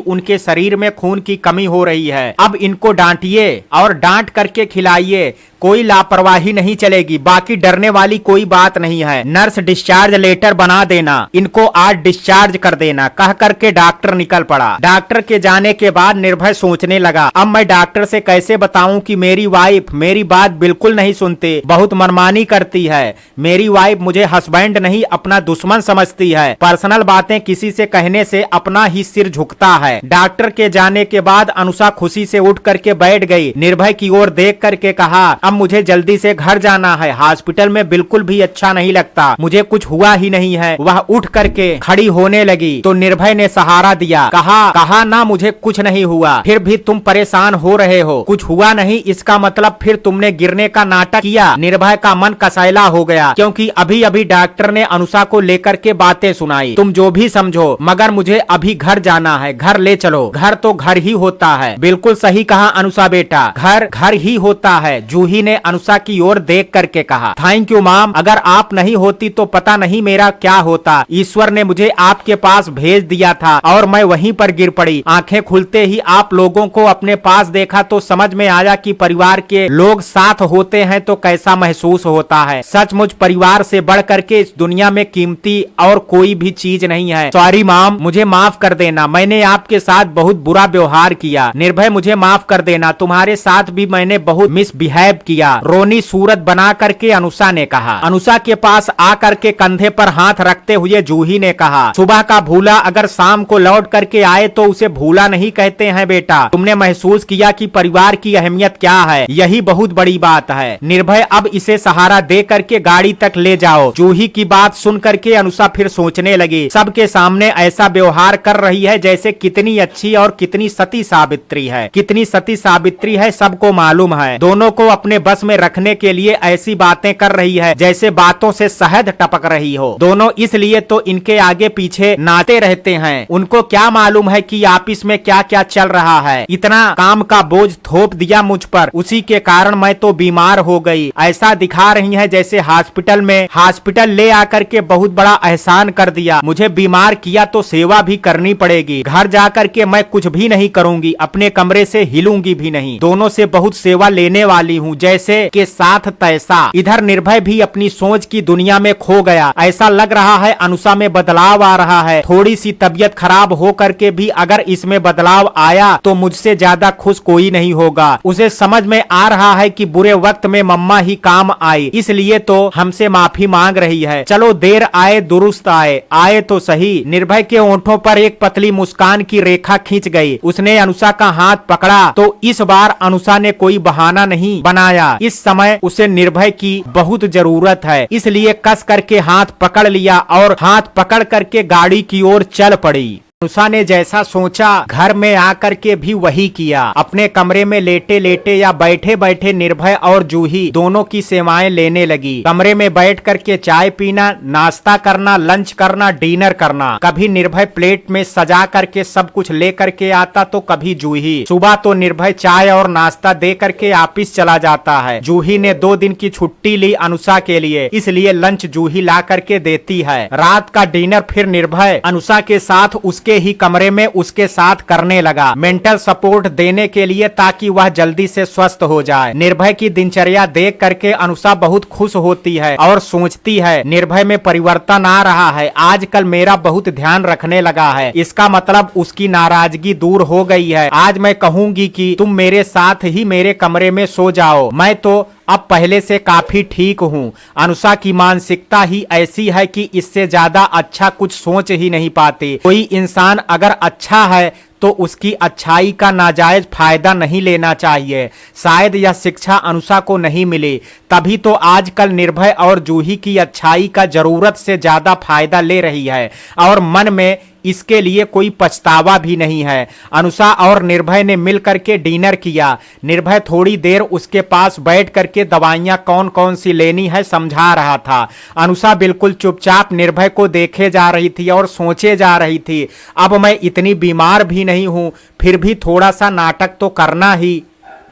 उनके शरीर में खून की कमी हो रही है? अब इनको डांटिए और डांट करके खिलाइए, कोई लापरवाही नहीं चलेगी। बाकी डरने वाली कोई बात नहीं है। नर्स डिस्चार्ज लेटर बना देना, इनको आज डिस्चार्ज कर देना, कह करके डॉक्टर निकल पड़ा। डॉक्टर के जाने के बाद निर्भय सोचने लगा, अब मैं डॉक्टर से कैसे बताऊं कि मेरी वाइफ मेरी बात बिल्कुल नहीं सुनती, बहुत मनमानी करती है। मेरी वाइफ मुझे हस्बैंड नहीं अपना दुश्मन समझती है। पर्सनल बातें किसी से कहने से अपना ही सिर झुकता है। डॉक्टर के जाने के बाद अनुषा खुशी से उठ करके बैठ गई। निर्भय की ओर देख करके कहा, अब मुझे जल्दी से घर जाना है, हॉस्पिटल में बिल्कुल भी अच्छा नहीं लगता, मुझे कुछ हुआ ही नहीं है। वह उठ करके खड़ी होने लगी तो निर्भय ने सहारा दिया, कहा ना मुझे कुछ नहीं हुआ, फिर भी तुम परेशान हो रहे हो। कुछ हुआ नहीं इसका मतलब फिर तुमने गिरने का नाटक किया। निर्भय का मन कसैला हो गया क्योंकि अभी अभी डॉक्टर ने अनुषा को लेकर के बातें सुनाई। तुम जो भी समझो, मगर मुझे अभी घर जाना है, घर ले चलो। घर तो घर ही होता है। बिल्कुल सही कहा अनुषा बेटा, घर घर ही होता है। जूही ने अनुषा की ओर देख करके कहा, थैंक यू माम, अगर आप नहीं होती तो पता नहीं मेरा क्या होता। ईश्वर ने मुझे आपके पास भेज दिया था और मैं वहीं पर गिर पड़ी। आंखें खुलते ही आप लोगों को अपने पास देखा तो समझ में आया कि परिवार के लोग साथ होते हैं तो कैसा महसूस होता है। सचमुच परिवार से बढ़ करके इस दुनिया में कीमती और कोई भी चीज नहीं है। सॉरी माम, मुझे माफ कर देना, मैंने आपके साथ बहुत बुरा व्यवहार किया। निर्भय मुझे माफ कर देना, तुम्हारे साथ भी मैंने बहुत मिसबिहेव किया। रोनी सूरत बना करके अनुषा ने कहा। अनुषा के पास आकर के कंधे पर हाथ रखते हुए जूही ने कहा, सुबह का भूला अगर शाम को लौट करके आए तो उसे भूला नहीं कहते हैं बेटा। तुमने महसूस किया कि परिवार की अहमियत क्या है, यही बहुत बड़ी बात है। निर्भय अब इसे सहारा दे करके गाड़ी तक ले जाओ। जूही की बात सुन करके अनुषा फिर सोचने लगी, सबके सामने ऐसा व्यवहार कर रही है जैसे कितनी अच्छी और कितनी सती सावित्री है। कितनी सती सावित्री है सबको मालूम है। दोनों को अपने बस में रखने के लिए ऐसी बातें कर रही है जैसे बातों से शहद टपक रही हो। दोनों इसलिए तो इनके आगे पीछे नाते रहते हैं। उनको क्या मालूम है कि ऑफिस में क्या क्या चल रहा है। इतना काम का बोझ थोप दिया मुझ पर, उसी के कारण मैं तो बीमार हो गई। ऐसा दिखा रही है जैसे हॉस्पिटल ले आकर के बहुत बड़ा एहसान कर दिया। मुझे बीमार किया तो सेवा भी करनी पड़ेगी। घर जाकर के मैं कुछ भी नहीं करूंगी, अपने कमरे से हिलूंगी भी नहीं। दोनों से बहुत सेवा लेने वाली हूँ, जैसे के साथ तैसा। इधर निर्भय भी अपनी सोच की दुनिया में खो गया। ऐसा लग रहा है अनुषा में बदलाव आ रहा है। थोड़ी सी तबीयत खराब हो करके भी अगर इसमें बदलाव आया तो मुझसे ज्यादा खुश कोई नहीं होगा। उसे समझ में आ रहा है कि बुरे वक्त में मम्मा ही काम आई, इसलिए तो हमसे माफी मांग रही है। चलो देर आए दुरुस्त आए, आए तो सही। निर्भय के होंठों पर एक पतली मुस्कान की रेखा खींच गई। उसने अनुषा का हाथ पकड़ा तो इस बार अनुषा ने कोई बहाना नहीं बनाया। इस समय उसे निर्भय की बहुत जरूरत है, इसलिए कस करके हाथ पकड़ लिया और हाथ पकड़ करके गाड़ी की ओर चल पड़ी। अनुषा ने जैसा सोचा घर में आकर के भी वही किया। अपने कमरे में लेटे लेटे या बैठे बैठे निर्भय और जूही दोनों की सेवाएं लेने लगी। कमरे में बैठ करके चाय पीना, नाश्ता करना, लंच करना, डिनर करना। कभी निर्भय प्लेट में सजा करके सब कुछ ले करके आता तो कभी जूही। सुबह तो निर्भय चाय और नाश्ता दे करके ऑफिस चला जाता है। जूही ने 2 दिन की छुट्टी ली अनुषा के लिए, इसलिए लंच जूही ला करके देती है। रात का डिनर फिर निर्भय अनुषा के साथ उसके ही कमरे में उसके साथ करने लगा, मेंटल सपोर्ट देने के लिए, ताकि वह जल्दी से स्वस्थ हो जाए। निर्भय की दिनचर्या देख करके अनुषा बहुत खुश होती है और सोचती है निर्भय में परिवर्तन आ रहा है। आजकल मेरा बहुत ध्यान रखने लगा है, इसका मतलब उसकी नाराजगी दूर हो गई है। आज मैं कहूंगी कि तुम मेरे साथ ही मेरे कमरे में सो जाओ, मैं तो अब पहले से काफी ठीक हूँ। अनुषा की मानसिकता ही ऐसी है कि इससे ज्यादा अच्छा कुछ सोच ही नहीं पाती। कोई इंसान अगर अच्छा है तो उसकी अच्छाई का नाजायज फायदा नहीं लेना चाहिए। शायद यह शिक्षा अनुषा को नहीं मिली, तभी तो आजकल निर्भय और जूही की अच्छाई का जरूरत से ज्यादा फायदा ले रही है और मन में इसके लिए कोई पछतावा भी नहीं है। अनुषा और निर्भय ने मिल करके डिनर किया। निर्भय थोड़ी देर उसके पास बैठ करके दवाइयां कौन कौन सी लेनी है समझा रहा था। अनुषा बिल्कुल चुपचाप निर्भय को देखे जा रही थी और सोचे जा रही थी, अब मैं इतनी बीमार भी नहीं हूं, फिर भी थोड़ा सा नाटक तो करना ही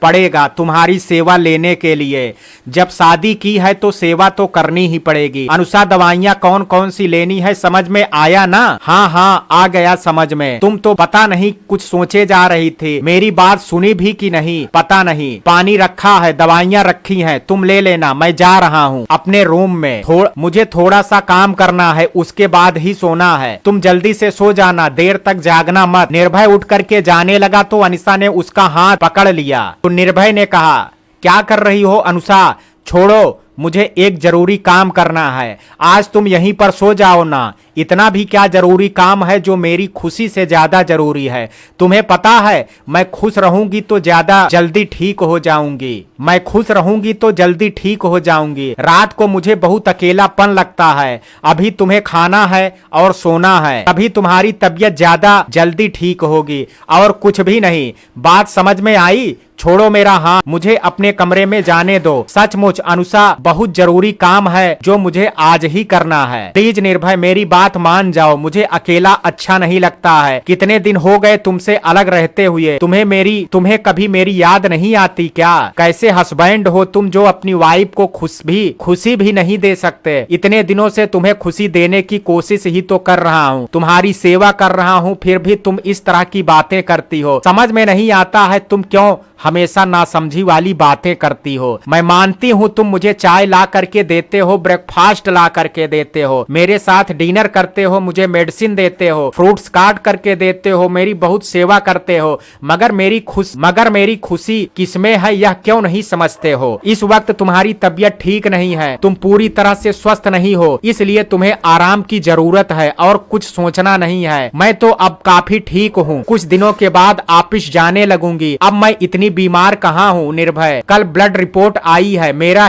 पड़ेगा तुम्हारी सेवा लेने के लिए। जब शादी की है तो सेवा तो करनी ही पड़ेगी। अनुषा दवाइयां कौन कौन सी लेनी है समझ में आया ना? हाँ हाँ आ गया समझ में। तुम तो पता नहीं कुछ सोचे जा रही थी, मेरी बात सुनी भी कि नहीं पता नहीं। पानी रखा है, दवाइयां रखी हैं, तुम ले लेना, मैं जा रहा हूँ अपने रूम में। मुझे थोड़ा सा काम करना है, उसके बाद ही सोना है। तुम जल्दी से सो जाना, देर तक जागना मत। निर्भय उठ करके जाने लगा तो अनुषा ने उसका हाथ पकड़ लिया। निर्भय ने कहा, क्या कर रही हो अनुषा? छोड़ो, मुझे एक जरूरी काम करना है। आज तुम यहीं पर सो जाओ ना। इतना भी क्या जरूरी काम है जो मेरी खुशी से ज्यादा जरूरी है? तुम्हें पता है मैं खुश रहूंगी तो ज्यादा जल्दी ठीक हो जाऊंगी। मैं खुश रहूंगी तो जल्दी ठीक हो जाऊंगी। रात को मुझे बहुत अकेलापन लगता है। अभी तुम्हें खाना है और सोना है, तभी तुम्हारी तबीयत ज्यादा जल्दी ठीक होगी, और कुछ भी नहीं। बात समझ में आई? छोड़ो मेरा हाथ, मुझे अपने कमरे में जाने दो। सचमुच अनुषा, बहुत जरूरी काम है जो मुझे आज ही करना है। प्लीज निर्भय मेरी बात मान जाओ, मुझे अकेला अच्छा नहीं लगता है। कितने दिन हो गए तुमसे अलग रहते हुए। तुम्हें कभी मेरी याद नहीं आती क्या? कैसे हस्बैंड हो तुम जो अपनी वाइफ को खुशी भी नहीं दे सकते। इतने दिनों से तुम्हें खुशी देने की कोशिश ही तो कर रहा हूँ, तुम्हारी सेवा कर रहा हूँ, फिर भी तुम इस तरह की बातें करती हो। समझ में नहीं आता है तुम क्यों हमेशा नासमझी वाली बातें करती हो। मैं मानती हूँ तुम मुझे चाय ला करके देते हो, ब्रेकफास्ट ला करके देते हो, मेरे साथ डिनर करते हो, मुझे मेडिसिन देते हो, फ्रूट्स काट करके देते हो, मेरी बहुत सेवा करते हो, मगर मेरी खुशी किसमें है यह क्यों नहीं समझते हो? इस वक्त तुम्हारी तबीयत ठीक नहीं है, तुम पूरी तरह से स्वस्थ नहीं हो, इसलिए तुम्हें आराम की जरूरत है और कुछ सोचना नहीं है। मैं तो अब काफी ठीक हूँ, कुछ दिनों के बाद ऑफिस जाने लगूंगी। अब मैं इतनी बीमार कहाँ हूँ निर्भय। कल ब्लड रिपोर्ट आई है, मेरा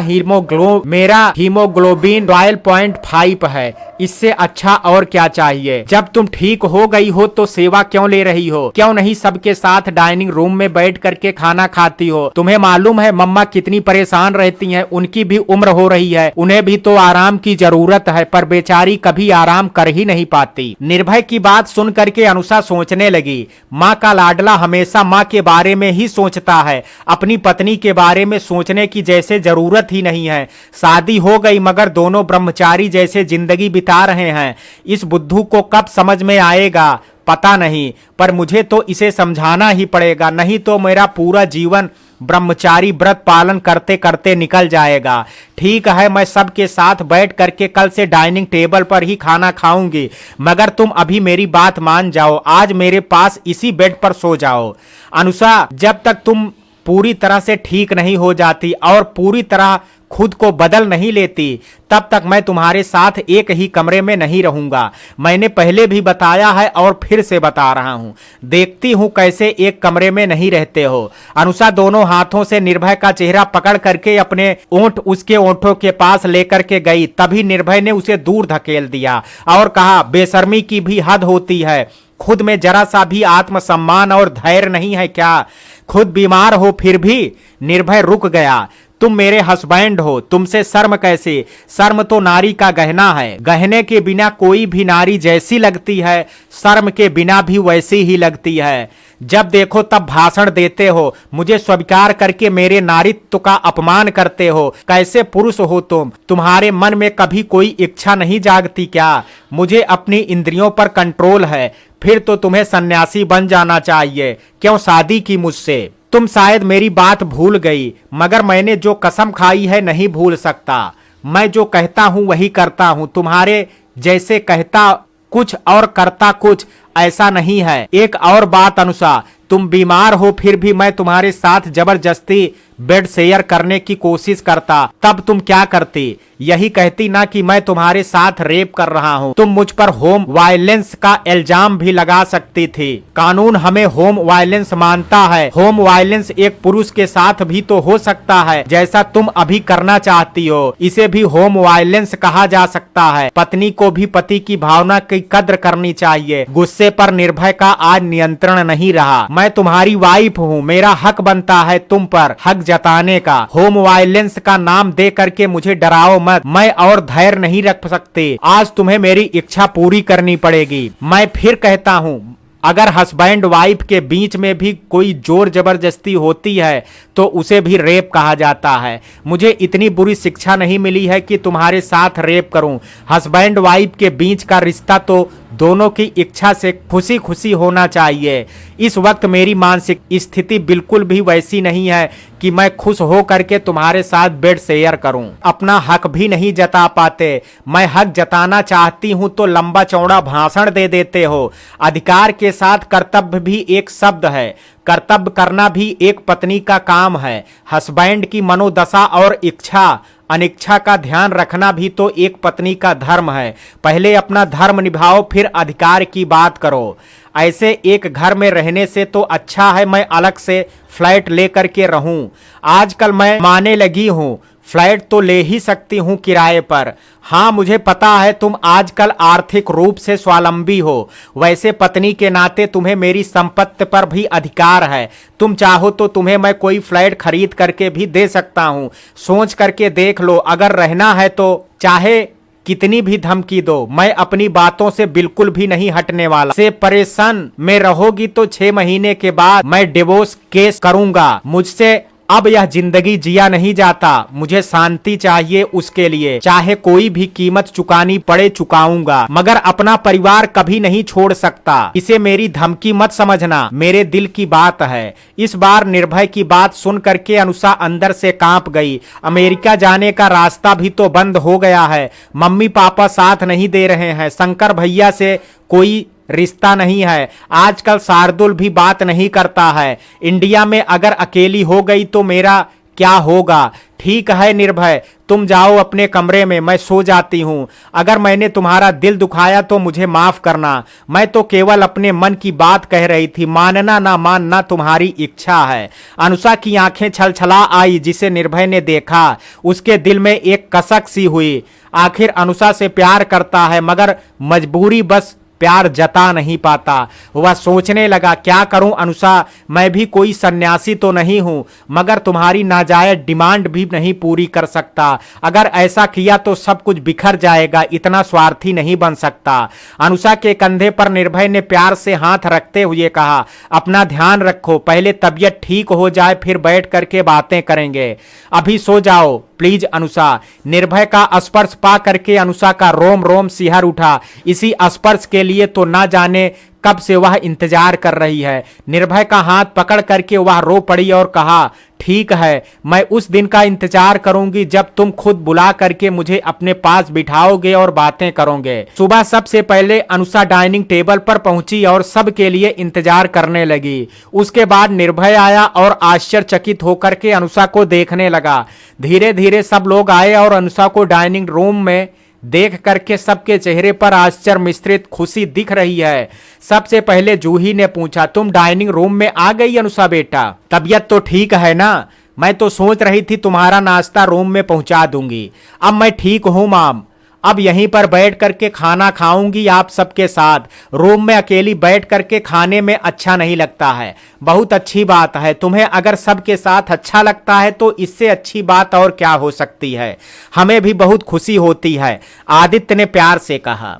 हीमोग्लोबिन 12.5 है। इससे अच्छा और क्या चाहिए? जब तुम ठीक हो गई हो तो सेवा क्यों ले रही हो? क्यों नहीं सबके साथ डाइनिंग रूम में बैठ करके खाना खाती हो? तुम्हें मालूम है मम्मा कितनी परेशान रहती हैं, उनकी भी उम्र हो रही है, उन्हें भी तो आराम की जरूरत है, पर बेचारी कभी आराम कर ही नहीं पाती। निर्भय की बात सुन करके अनुषा सोचने लगी, माँ का लाडला हमेशा माँ के बारे में ही सोचता है, अपनी पत्नी के बारे में सोचने की जैसे जरूरत ही नहीं है। शादी हो गई मगर दोनों ब्रह्मचारी जैसे जिंदगी बिता रहे हैं। इस बुद्धू को कब समझ में आएगा पता नहीं, पर मुझे तो इसे समझाना ही पड़ेगा, नहीं तो मेरा पूरा जीवन ब्रह्मचारी व्रत पालन करते करते निकल जाएगा। ठीक है, मैं सबके साथ बैठ करके कल से डाइनिंग टेबल पर ही खाना खाऊंगी, मगर तुम अभी मेरी बात मान जाओ, आज मेरे पास इसी बेड पर सो जाओ। अनुषा, जब तक तुम पूरी तरह से ठीक नहीं हो जाती और पूरी तरह खुद को बदल नहीं लेती, तब तक मैं तुम्हारे साथ एक ही कमरे में नहीं रहूंगा। मैंने पहले भी बताया है और फिर से बता रहा हूं, देखती हूं कैसे एक कमरे में नहीं रहते हो। अनुषा दोनों हाथों से निर्भय का चेहरा पकड़ करके अपने ओंठ उसके ओंठों के पास लेकर के गई। तभी निर्भय ने उसे दूर धकेल दिया और कहा, बेशर्मी की भी हद होती है, खुद में जरा सा भी आत्मसम्मान और धैर्य नहीं है क्या? खुद बीमार हो फिर भी। निर्भय रुक गया। तुम मेरे हस्बैंड हो, तुमसे शर्म कैसे? शर्म तो नारी का गहना है, गहने के बिना कोई भी नारी जैसी लगती है, शर्म के बिना भी वैसी ही लगती है। जब देखो तब भाषण देते हो, मुझे स्वीकार करके मेरे नारीत्व का अपमान करते हो। कैसे पुरुष हो तुम? तुम्हारे मन में कभी कोई इच्छा नहीं जागती क्या? मुझे अपनी इंद्रियों पर कंट्रोल है, फिर तो तुम्हें सन्यासी बन जाना चाहिए। क्यों शादी की मुझसे? तुम शायद मेरी बात भूल गई, मगर मैंने जो कसम खाई है नहीं भूल सकता। मैं जो कहता हूं वही करता हूं, तुम्हारे जैसे कहता कुछ और करता कुछ ऐसा नहीं है। एक और बात अनुषा, तुम बीमार हो फिर भी मैं तुम्हारे साथ जबरदस्ती बेड शेयर करने की कोशिश करता, तब तुम क्या करती? यही कहती ना कि मैं तुम्हारे साथ रेप कर रहा हूँ। तुम मुझ पर होम वायलेंस का इल्जाम भी लगा सकती थी। कानून हमें होम वायलेंस मानता है। होम वायलेंस एक पुरुष के साथ भी तो हो सकता है, जैसा तुम अभी करना चाहती हो। इसे भी होम वायलेंस कहा जा सकता है। पत्नी को भी पति की भावना की कद्र करनी चाहिए। गुस्से पर निर्भय का आज नियंत्रण नहीं रहा। मैं तुम्हारी वाइफ हूँ, मेरा हक बनता है तुम पर हक जताने का। होम वायलेंस का नाम दे करके मुझे डराओ मत, मैं और धैर्य नहीं रख सकते। आज तुम्हें मेरी इच्छा पूरी करनी पड़ेगी। मैं फिर कहता हूँ, अगर हस्बैंड वाइफ के बीच में भी कोई जोर जबरदस्ती होती है तो उसे भी रेप कहा जाता है। मुझे इतनी बुरी शिक्षा नहीं मिली है कि तुम्हारे साथ रेप करूं। हस्बैंड वाइफ के बीच का रिश्ता तो दोनों की इच्छा से खुशी खुशी होना चाहिए। इस वक्त मेरी मानसिक स्थिति बिल्कुल भी वैसी नहीं है कि मैं खुश हो करके तुम्हारे साथ बेड शेयर करूं। अपना हक भी नहीं जता पाते। मैं हक जताना चाहती हूं तो लंबा चौड़ा भाषण दे देते हो। अधिकार के साथ कर्तव्य भी एक शब्द है। कर्तव्य करना भी एक पत्नी का काम है। हस्बैंड की मनोदशा और इच्छा अनिच्छा का ध्यान रखना भी तो एक पत्नी का धर्म है। पहले अपना धर्म निभाओ, फिर अधिकार की बात करो। ऐसे एक घर में रहने से तो अच्छा है मैं अलग से फ्लैट लेकर के रहूं। आजकल मैं माने लगी हूं, फ्लैट तो ले ही सकती हूं किराए पर। हाँ, मुझे पता है तुम आजकल आर्थिक रूप से स्वावलंबी हो, वैसे पत्नी के नाते तुम्हें मेरी संपत्ति पर भी अधिकार है। तुम चाहो तो तुम्हें मैं कोई फ्लैट खरीद करके भी दे सकता हूँ। सोच करके देख लो, अगर रहना है तो चाहे कितनी भी धमकी दो, मैं अपनी बातों से बिल्कुल भी नहीं हटने वाला। से परेशान में रहोगी तो 6 महीने के बाद मैं डिवोर्स केस करूंगा। मुझसे अब यह जिंदगी जिया नहीं जाता। मुझे शांति चाहिए, उसके लिए चाहे कोई भी कीमत चुकानी पड़े चुकाऊंगा, मगर अपना परिवार कभी नहीं छोड़ सकता। इसे मेरी धमकी मत समझना, मेरे दिल की बात है। इस बार निर्भय की बात सुन करके अनुषा अंदर से कांप गई। अमेरिका जाने का रास्ता भी तो बंद हो गया है। मम्मी पापा साथ नहीं दे रहे हैं। शंकर भैया से कोई रिश्ता नहीं है। आजकल शार्दुल भी बात नहीं करता है। इंडिया में अगर अकेली हो गई तो मेरा क्या होगा? ठीक है निर्भय, तुम जाओ अपने कमरे में, मैं सो जाती हूँ। अगर मैंने तुम्हारा दिल दुखाया तो मुझे माफ करना। मैं तो केवल अपने मन की बात कह रही थी, मानना ना मानना तुम्हारी इच्छा है। अनुषा की आंखें छलछला आई। जिसे निर्भय ने देखा उसके दिल में एक कसक सी हुई। आखिर अनुषा से प्यार करता है मगर मजबूरी बस प्यार जता नहीं पाता। वह सोचने लगा, क्या करूं अनुषा, मैं भी कोई सन्यासी तो नहीं हूं, मगर तुम्हारी नाजायज डिमांड भी नहीं पूरी कर सकता। अगर ऐसा किया तो सब कुछ बिखर जाएगा, इतना स्वार्थी नहीं बन सकता। अनुषा के कंधे पर निर्भय ने प्यार से हाथ रखते हुए कहा, अपना ध्यान रखो, पहले तबीयत ठीक हो जाए फिर बैठ करके बातें करेंगे। अभी सो जाओ प्लीज अनुषा। निर्भय का स्पर्श पा करके अनुषा का रोम रोम सिहर उठा। इसी स्पर्श के लिए तो ना जाने कब से वह इंतजार कर रही है। निर्भय का हाथ पकड़ करके वह रो पड़ी और कहा, ठीक है, मैं उस दिन का इंतजार करूंगी जब तुम खुद बुला करके मुझे अपने पास बिठाओगे और बातें करोगे। सुबह सबसे पहले अनुषा डाइनिंग टेबल पर पहुंची और सबके लिए इंतजार करने लगी। उसके बाद निर्भय आया और आश्चर्यचकित होकर के अनुषा को देखने लगा। धीरे धीरे सब लोग आए और अनुषा को डाइनिंग रूम में देख करके सबके चेहरे पर आश्चर्य मिश्रित खुशी दिख रही है। सबसे पहले जूही ने पूछा, तुम डाइनिंग रूम में आ गई अनुषा बेटा, तबीयत तो ठीक है ना? मैं तो सोच रही थी तुम्हारा नाश्ता रूम में पहुंचा दूंगी। अब मैं ठीक हूं माम, अब यहीं पर बैठ करके खाना खाऊंगी आप सबके साथ। रूम में अकेली बैठ करके खाने में अच्छा नहीं लगता है। बहुत अच्छी बात है, तुम्हें अगर सबके साथ अच्छा लगता है तो इससे अच्छी बात और क्या हो सकती है। हमें भी बहुत खुशी होती है, आदित्य ने प्यार से कहा।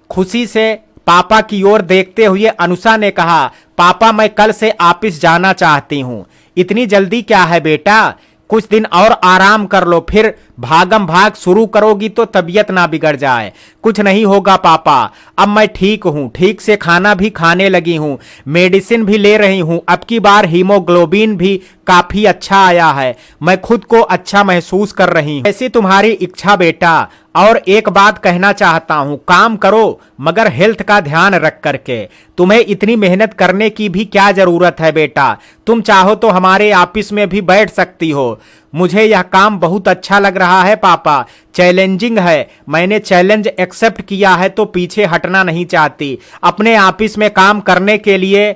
खुशी से पापा की ओर देखते हुए अनुषा ने कहा, पापा मैं कल से ऑफिस जाना चाहती हूँ। इतनी जल्दी क्या है बेटा, कुछ दिन और आराम कर लो, फिर भागम भाग शुरू करोगी तो तबीयत ना बिगड़ जाए। कुछ नहीं होगा पापा, अब मैं ठीक हूँ, ठीक से खाना भी खाने लगी हूँ, मेडिसिन भी ले रही हूँ। अब की बार हीमोग्लोबिन भी काफी अच्छा आया है, मैं खुद को अच्छा महसूस कर रही हूँ। ऐसी तुम्हारी इच्छा बेटा। और एक बात कहना चाहता हूँ, काम करो मगर हेल्थ का ध्यान रख करके। तुम्हें इतनी मेहनत करने की भी क्या जरूरत है बेटा, तुम चाहो तो हमारे ऑफिस में भी बैठ सकती हो। मुझे यह काम बहुत अच्छा लग रहा है पापा, चैलेंजिंग है। मैंने चैलेंज एक्सेप्ट किया है तो पीछे हटना नहीं चाहती। अपने ऑफिस में काम करने के लिए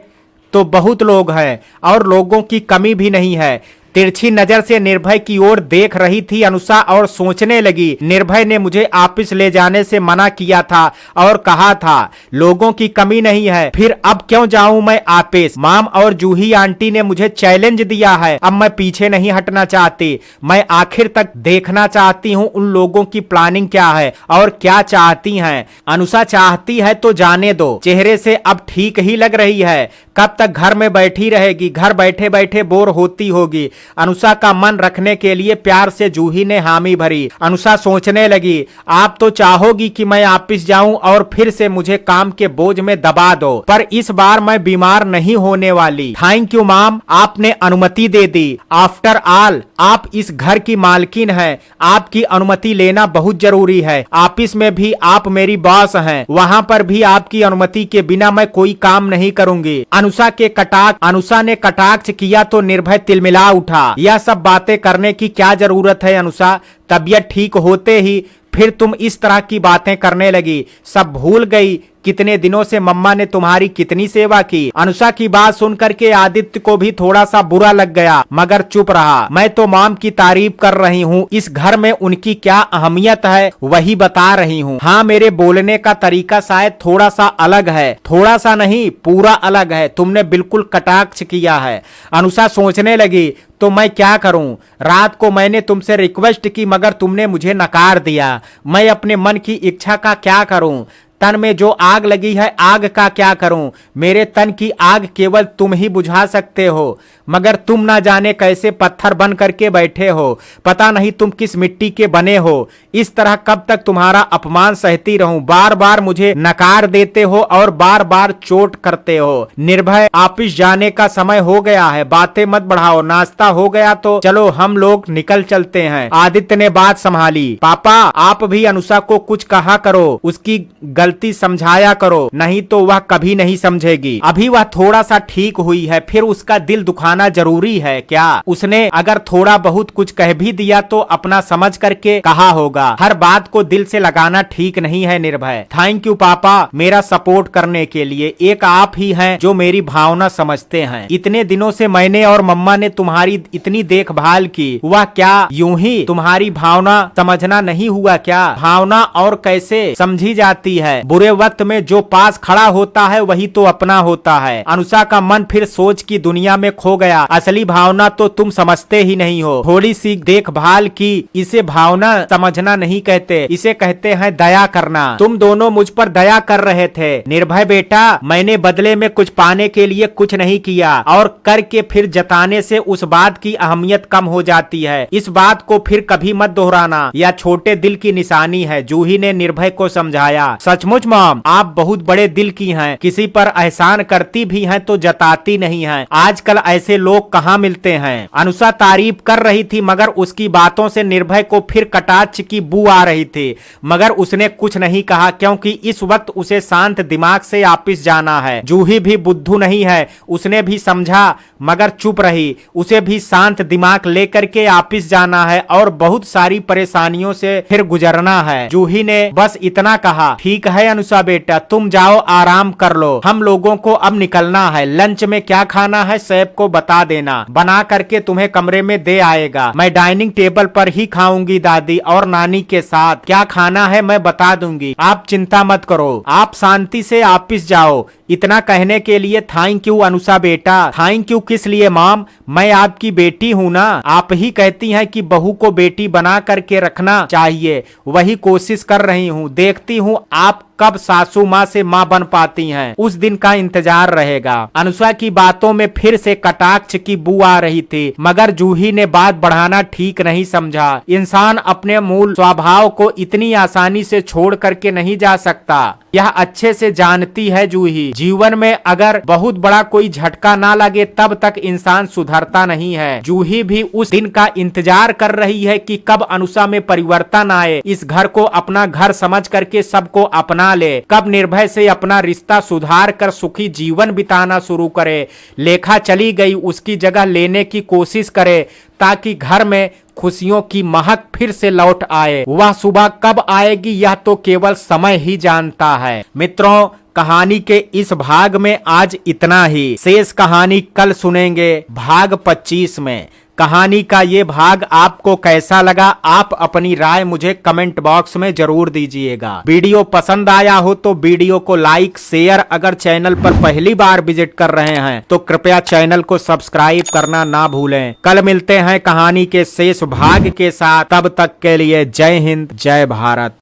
तो बहुत लोग हैं और लोगों की कमी भी नहीं है। तिरछी नजर से निर्भय की ओर देख रही थी अनुषा और सोचने लगी, निर्भय ने मुझे ऑफिस ले जाने से मना किया था और कहा था लोगों की कमी नहीं है, फिर अब क्यों जाऊं मैं ऑफिस। माम और जूही आंटी ने मुझे चैलेंज दिया है, अब मैं पीछे नहीं हटना चाहती। मैं आखिर तक देखना चाहती हूं उन लोगों की प्लानिंग क्या है और क्या चाहती हैं। अनुषा चाहती है तो जाने दो, चेहरे से अब ठीक ही लग रही है। कब तक घर में बैठी रहेगी, घर बैठे बैठे बोर होती होगी। अनुषा का मन रखने के लिए प्यार से जूही ने हामी भरी। अनुषा सोचने लगी, आप तो चाहोगी कि मैं ऑफिस जाऊं और फिर से मुझे काम के बोझ में दबा दो, पर इस बार मैं बीमार नहीं होने वाली। थैंक यू माम, आपने अनुमति दे दी। आफ्टर ऑल आप इस घर की मालकिन हैं, आपकी अनुमति लेना बहुत जरूरी है। ऑफिस में भी आप मेरी बॉस हैं, वहां पर भी आपकी अनुमति के बिना मैं कोई काम नहीं करूंगी। अनुषा ने कटाक्ष किया तो निर्भय तिलमिला उठा। यह सब बातें करने की क्या जरूरत है अनुषा, तबीयत ठीक होते ही फिर तुम इस तरह की बातें करने लगी। सब भूल गई कितने दिनों से मम्मा ने तुम्हारी कितनी सेवा की। अनुषा की बात सुनकर के आदित्य को भी थोड़ा सा बुरा लग गया मगर चुप रहा। मैं तो मॉम की तारीफ कर रही हूँ, इस घर में उनकी क्या अहमियत है वही बता रही हूँ। हाँ, मेरे बोलने का तरीका शायद थोड़ा सा अलग है, थोड़ा सा नहीं पूरा अलग है। तुमने बिल्कुल कटाक्ष किया है। अनुषा सोचने लगी, तो मैं क्या करूं? रात को मैंने तुमसे रिक्वेस्ट की मगर तुमने मुझे नकार दिया। मैं अपने मन की इच्छा का क्या करूं? तन में जो आग लगी है आग का क्या करूं? मेरे तन की आग केवल तुम ही बुझा सकते हो, मगर तुम ना जाने कैसे पत्थर बन करके बैठे हो। पता नहीं तुम किस मिट्टी के बने हो। इस तरह कब तक तुम्हारा अपमान सहती रहूं? बार बार मुझे नकार देते हो और बार बार चोट करते हो। निर्भय, ऑफिस जाने का समय हो गया है, बातें मत बढ़ाओ। नाश्ता हो गया तो चलो हम लोग निकल चलते हैं। आदित्य ने बात संभाली। पापा, आप भी अनुषा को कुछ कहा करो, उसकी गलती समझाया करो, नहीं तो वह कभी नहीं समझेगी। अभी वह थोड़ा सा ठीक हुई है, फिर उसका दिल दुखाना जरूरी है क्या? उसने अगर थोड़ा बहुत कुछ कह भी दिया तो अपना समझ करके कहा होगा। हर बात को दिल से लगाना ठीक नहीं है निर्भय। थैंक यू पापा मेरा सपोर्ट करने के लिए। एक आप ही हैं जो मेरी भावना समझते हैं। इतने दिनों से मैंने और मम्मा ने तुम्हारी इतनी देखभाल की, वह क्या यूं ही तुम्हारी भावना समझना नहीं हुआ क्या? भावना और कैसे समझी जाती है? बुरे वक्त में जो पास खड़ा होता है वही तो अपना होता है। अनुषा का मन फिर सोच की दुनिया में खो गया। असली भावना तो तुम समझते ही नहीं हो। थोड़ी सी देखभाल की, इसे भावना समझना नहीं कहते, इसे कहते हैं दया करना। तुम दोनों मुझ पर दया कर रहे थे। निर्भय बेटा, मैंने बदले में कुछ पाने के लिए कुछ नहीं किया और करके फिर जताने से उस बात की अहमियत कम हो जाती है। इस बात को फिर कभी मत दोहराना, यह छोटे दिल की निशानी है। जूही ने निर्भय को समझाया। सचमुच सचमुच मॉम, आप बहुत बड़े दिल की हैं, किसी पर एहसान करती भी हैं तो जताती नहीं हैं। आजकल ऐसे लोग कहाँ मिलते हैं। अनुषा तारीफ कर रही थी मगर उसकी बातों से निर्भय को फिर कटाक्ष की बू आ रही थी, मगर उसने कुछ नहीं कहा क्योंकि इस वक्त उसे शांत दिमाग से ऑफिस जाना है। जूही भी बुद्धू नहीं है, उसने भी समझा मगर चुप रही। उसे भी शांत दिमाग लेकर के ऑफिस जाना है और बहुत सारी परेशानियों से फिर गुजरना है। जूही ने बस इतना कहा, ठीक है अनुषा बेटा, तुम जाओ आराम कर लो, हम लोगों को अब निकलना है। लंच में क्या खाना है सैफ को बता देना, बना करके तुम्हें कमरे में दे आएगा। मैं डाइनिंग टेबल पर ही खाऊंगी दादी और नानी के साथ। क्या खाना है मैं बता दूंगी, आप चिंता मत करो, आप शांति से ऑफिस जाओ। इतना कहने के लिए थैंक यू अनुषा बेटा। थैंक यू किस लिए मॉम, मैं आपकी बेटी हूँ ना। आप ही कहती हैं कि बहू को बेटी बना करके रखना चाहिए, वही कोशिश कर रही हूँ। देखती हूँ आप कब सासू माँ से माँ बन पाती हैं, उस दिन का इंतजार रहेगा। अनुषा की बातों में फिर से कटाक्ष की बू आ रही थी मगर जूही ने बात बढ़ाना ठीक नहीं समझा। इंसान अपने मूल स्वभाव को इतनी आसानी से छोड़ करके नहीं जा सकता, यह अच्छे से जानती है जूही। जीवन में अगर बहुत बड़ा कोई झटका ना लगे तब तक इंसान सुधरता नहीं है। जूही भी उस दिन का इंतजार कर रही है कि कब अनुषा में परिवर्तन आए, इस घर को अपना घर समझ करके सबको अपना ले, कब निर्भय से अपना रिश्ता सुधार कर सुखी जीवन बिताना शुरू करे। लेखा चली गई, उसकी जगह लेने की कोशिश करे ताकि घर में खुशियों की महक फिर से लौट आए। वह सुबह कब आएगी यह तो केवल समय ही जानता है। मित्रों, कहानी के इस भाग में आज इतना ही। शेष कहानी कल सुनेंगे भाग 25 में। कहानी का ये भाग आपको कैसा लगा, आप अपनी राय मुझे कमेंट बॉक्स में जरूर दीजिएगा। वीडियो पसंद आया हो तो वीडियो को लाइक शेयर, अगर चैनल पर पहली बार विजिट कर रहे हैं तो कृपया चैनल को सब्सक्राइब करना ना भूलें। कल मिलते हैं कहानी के शेष भाग के साथ, तब तक के लिए जय हिंद जय भारत।